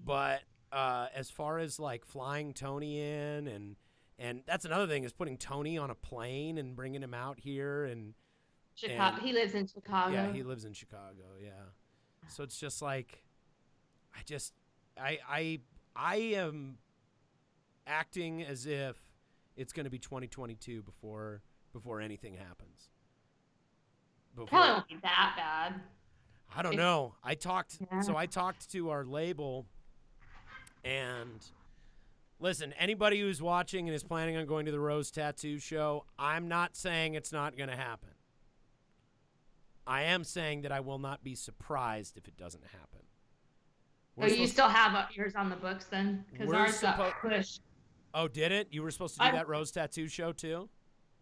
But as far as like flying Tony in and that's another thing, is putting Tony on a plane and bringing him out here and Chicago. He lives in Chicago. Yeah, he lives in Chicago. Yeah. So it's just like, I am acting as if it's going to be 2022 before anything happens. Probably won't be that bad. I don't know. I talked to our label, and listen, anybody who's watching and is planning on going to the Rose Tattoo show, I'm not saying it's not going to happen. I am saying that I will not be surprised if it doesn't happen. So you still have yours on the books then? Because ours got pushed. Oh, did it? You were supposed to do that Rose Tattoo show too?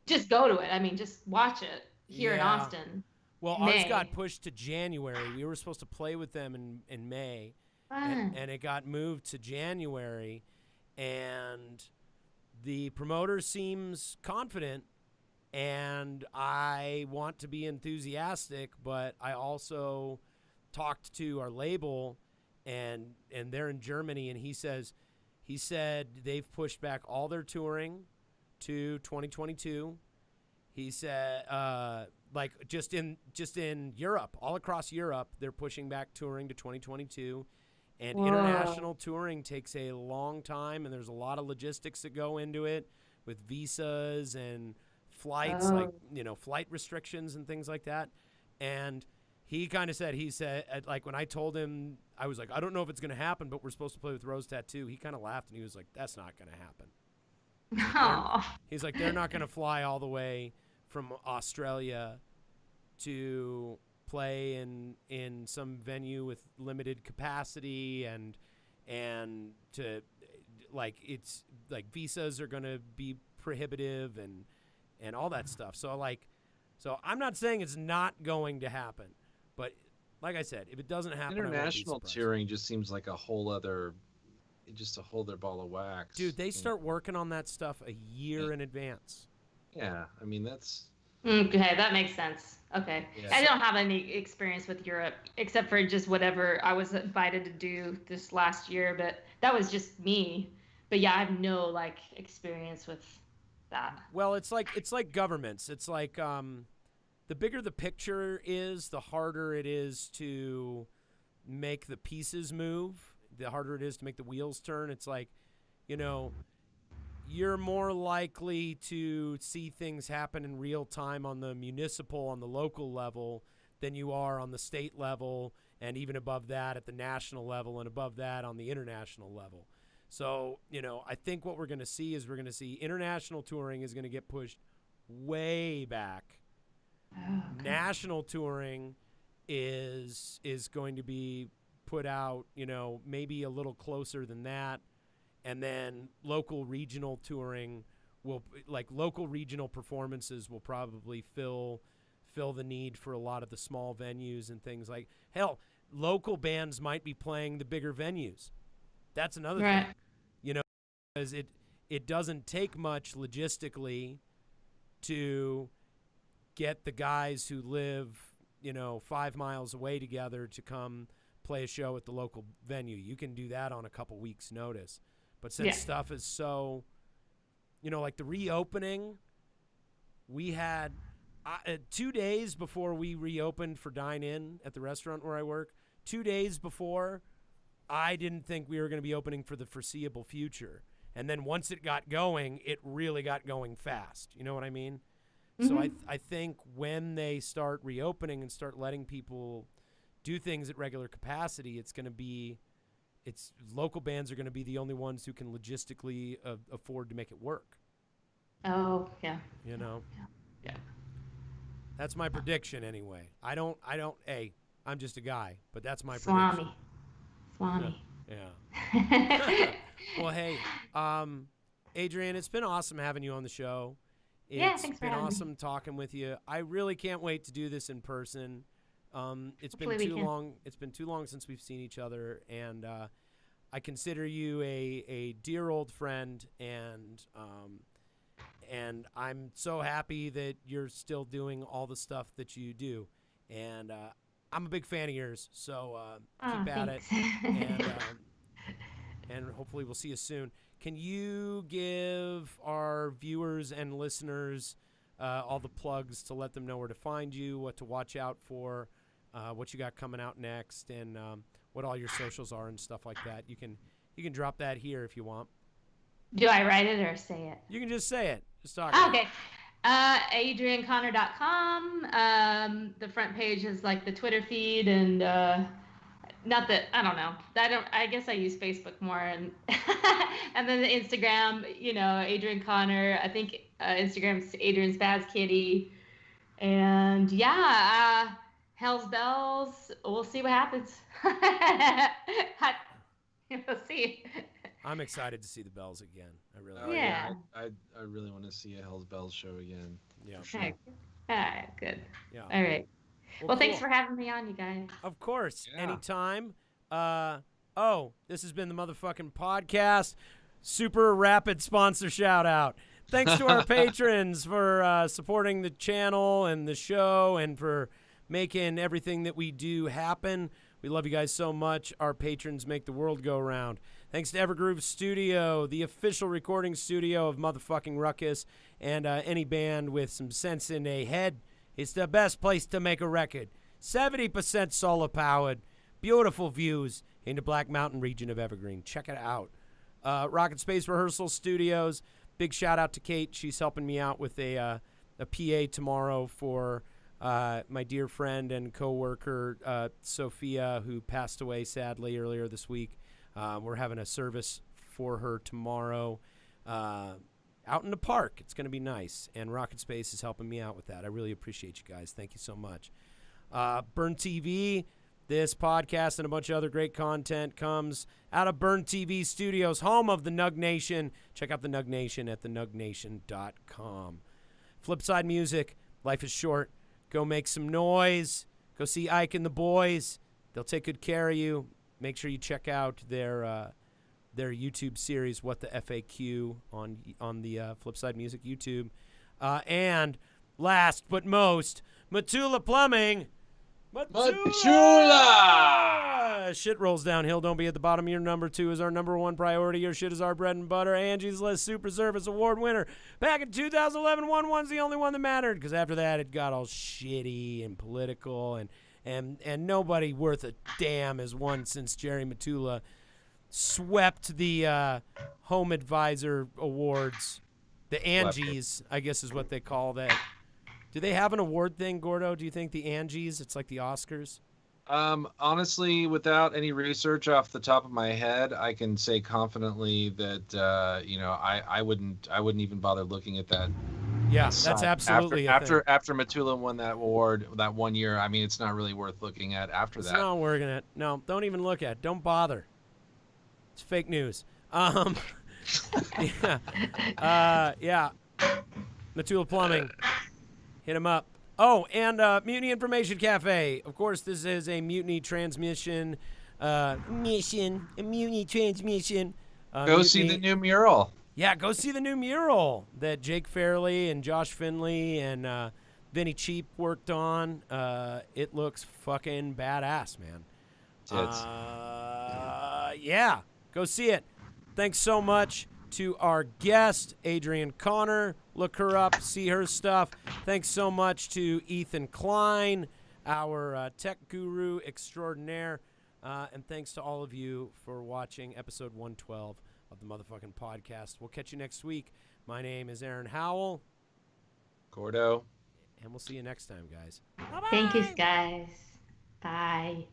Just go to it. I mean, just watch it here in Austin. Well, ours got pushed to January. We were supposed to play with them in May, and it got moved to January. And the promoter seems confident, and I want to be enthusiastic, but I also talked to our label, and they're in Germany, and he said they've pushed back all their touring to 2022. He said, just in Europe, all across Europe, they're pushing back touring to 2022. And international touring takes a long time, and there's a lot of logistics that go into it with visas and flights, flight restrictions and things like that. And he kind of said, when I told him, I was like, I don't know if it's going to happen, but we're supposed to play with Rose Tattoo. He kind of laughed, and he was like, that's not going to happen. He's like, they're not going to fly all the way from Australia to play in some venue with limited capacity and to it's like visas are going to be prohibitive and all that stuff. So I'm not saying it's not going to happen, but like I said, if it doesn't happen, international touring just seems like a whole other ball of wax. Dude, they start working on that stuff a year in advance. Yeah, I mean that's okay. That makes sense. Okay, yeah. I don't have any experience with Europe except for just whatever I was invited to do this last year, but that was just me. But yeah, I have no experience with that. Well, it's like governments. It's like the bigger the picture is, the harder it is to make the pieces move. The harder it is to make the wheels turn. It's like, you're more likely to see things happen in real time on the municipal, on the local level, than you are on the state level, and even above that at the national level, and above that on the international level. So, I think what we're going to see is international touring is going to get pushed way back. Oh, okay. National touring is going to be put out, maybe a little closer than that. And then local regional touring local regional performances will probably fill the need for a lot of the small venues and things like, hell, local bands might be playing the bigger venues. That's another thing, because it doesn't take much logistically to get the guys who live, 5 miles away together to come play a show at the local venue. You can do that on a couple weeks' notice. But since stuff is so, like the reopening, we had 2 days before we reopened for dine-in at the restaurant where I work, 2 days before, I didn't think we were going to be opening for the foreseeable future. And then once it got going, it really got going fast. You know what I mean? Mm-hmm. So I think when they start reopening and start letting people do things at regular capacity, local bands are going to be the only ones who can logistically afford to make it work. Oh, yeah. Yeah. That's my prediction anyway. I'm just a guy, but that's my prediction. Swami. Yeah. Well, hey, Adrian, it's been awesome having you on the show. Thanks for having me. It's been awesome talking with you. I really can't wait to do this in person. It's been too long. It's been too long since we've seen each other, and I consider you a dear old friend, and I'm so happy that you're still doing all the stuff that you do, and I'm a big fan of yours. So keep at it, and hopefully we'll see you soon. Can you give our viewers and listeners all the plugs to let them know where to find you, what to watch out for, what you got coming out next, and what all your socials are and stuff like that? You can drop that here if you want. Do I write it or say it? You can just say it. Just talk. Okay. AdrianConner.com. The front page is like the Twitter feed, and not that I don't know. I guess I use Facebook more, and and then the Instagram. Adrian Conner. I think Instagram's Adrian Spaz Kitty, and Hell's Bells. We'll see what happens. We'll see. I'm excited to see the Bells again. I really am. Yeah. I really want to see a Hell's Bells show again. Yeah. For sure. All right, good. Yeah. All right. Well, cool. Thanks for having me on, you guys. Of course. Yeah. Anytime. This has been the motherfucking podcast. Super rapid sponsor shout out. Thanks to our patrons for supporting the channel and the show and for making everything that we do happen. We love you guys so much. Our patrons make the world go round. Thanks to Evergroove Studio, the official recording studio of motherfucking Ruckus, and any band with some sense in their head. It's the best place to make a record. 70% solar powered, beautiful views in the Black Mountain region of Evergreen. Check it out. RocketSpace Rehearsal Studios. Big shout out to Kate. She's helping me out with a PA tomorrow for my dear friend and coworker Sophia, who passed away sadly earlier this week. We're having a service for her tomorrow out in the park. It's going to be nice, and RocketSpace is helping me out with that. I really appreciate you guys. Thank you so much. Burn TV, this podcast and a bunch of other great content comes out of Burn TV Studios, home of the Nug Nation. Check out the Nug Nation at thenugnation.com. Flipside Music, life is short. Go make some noise. Go see Ike and the boys. They'll take good care of you. Make sure you check out their YouTube series, What the FAQ, on the Flipside Music YouTube. And last but most, Matula Plumbing. Matula! Shit rolls downhill. Don't be at the bottom. Your number 2 is our number 1 priority. Your shit is our bread and butter. Angie's List Super Service Award winner. Back in 2011, 1-1's the only one that mattered, because after that it got all shitty and political, and nobody worth a damn has won since Jerry Matula swept the Home Advisor Awards. The Angies, I guess is what they call that. Do they have an award thing, Gordo? Do you think the Angies, it's like the Oscars? Honestly, without any research off the top of my head, I can say confidently that I wouldn't even bother looking at that Yeah, that's absolutely after Matula won that award that one year. I mean, it's not really worth looking at after It's that. not working it. No, don't even look at it. Don't bother. It's fake news. Yeah. Yeah. Matula Plumbing. Hit him up. Oh, and Mutiny Information Cafe. Of course, this is a Mutiny transmission. A Mutiny transmission. Go see the new mural. Yeah, go see the new mural that Jake Fairley and Josh Finley and Vinny Cheap worked on. It looks fucking badass, man. Yeah, go see it. Thanks so much to our guest, Adrian Conner. Look her up, see her stuff. Thanks so much to Ethan Klein, our tech guru extraordinaire. And thanks to all of you for watching episode 112 of the motherfucking podcast. We'll catch you next week. My name is Aaron Howell. Gordo. And we'll see you next time, guys. Thank you, guys. Bye.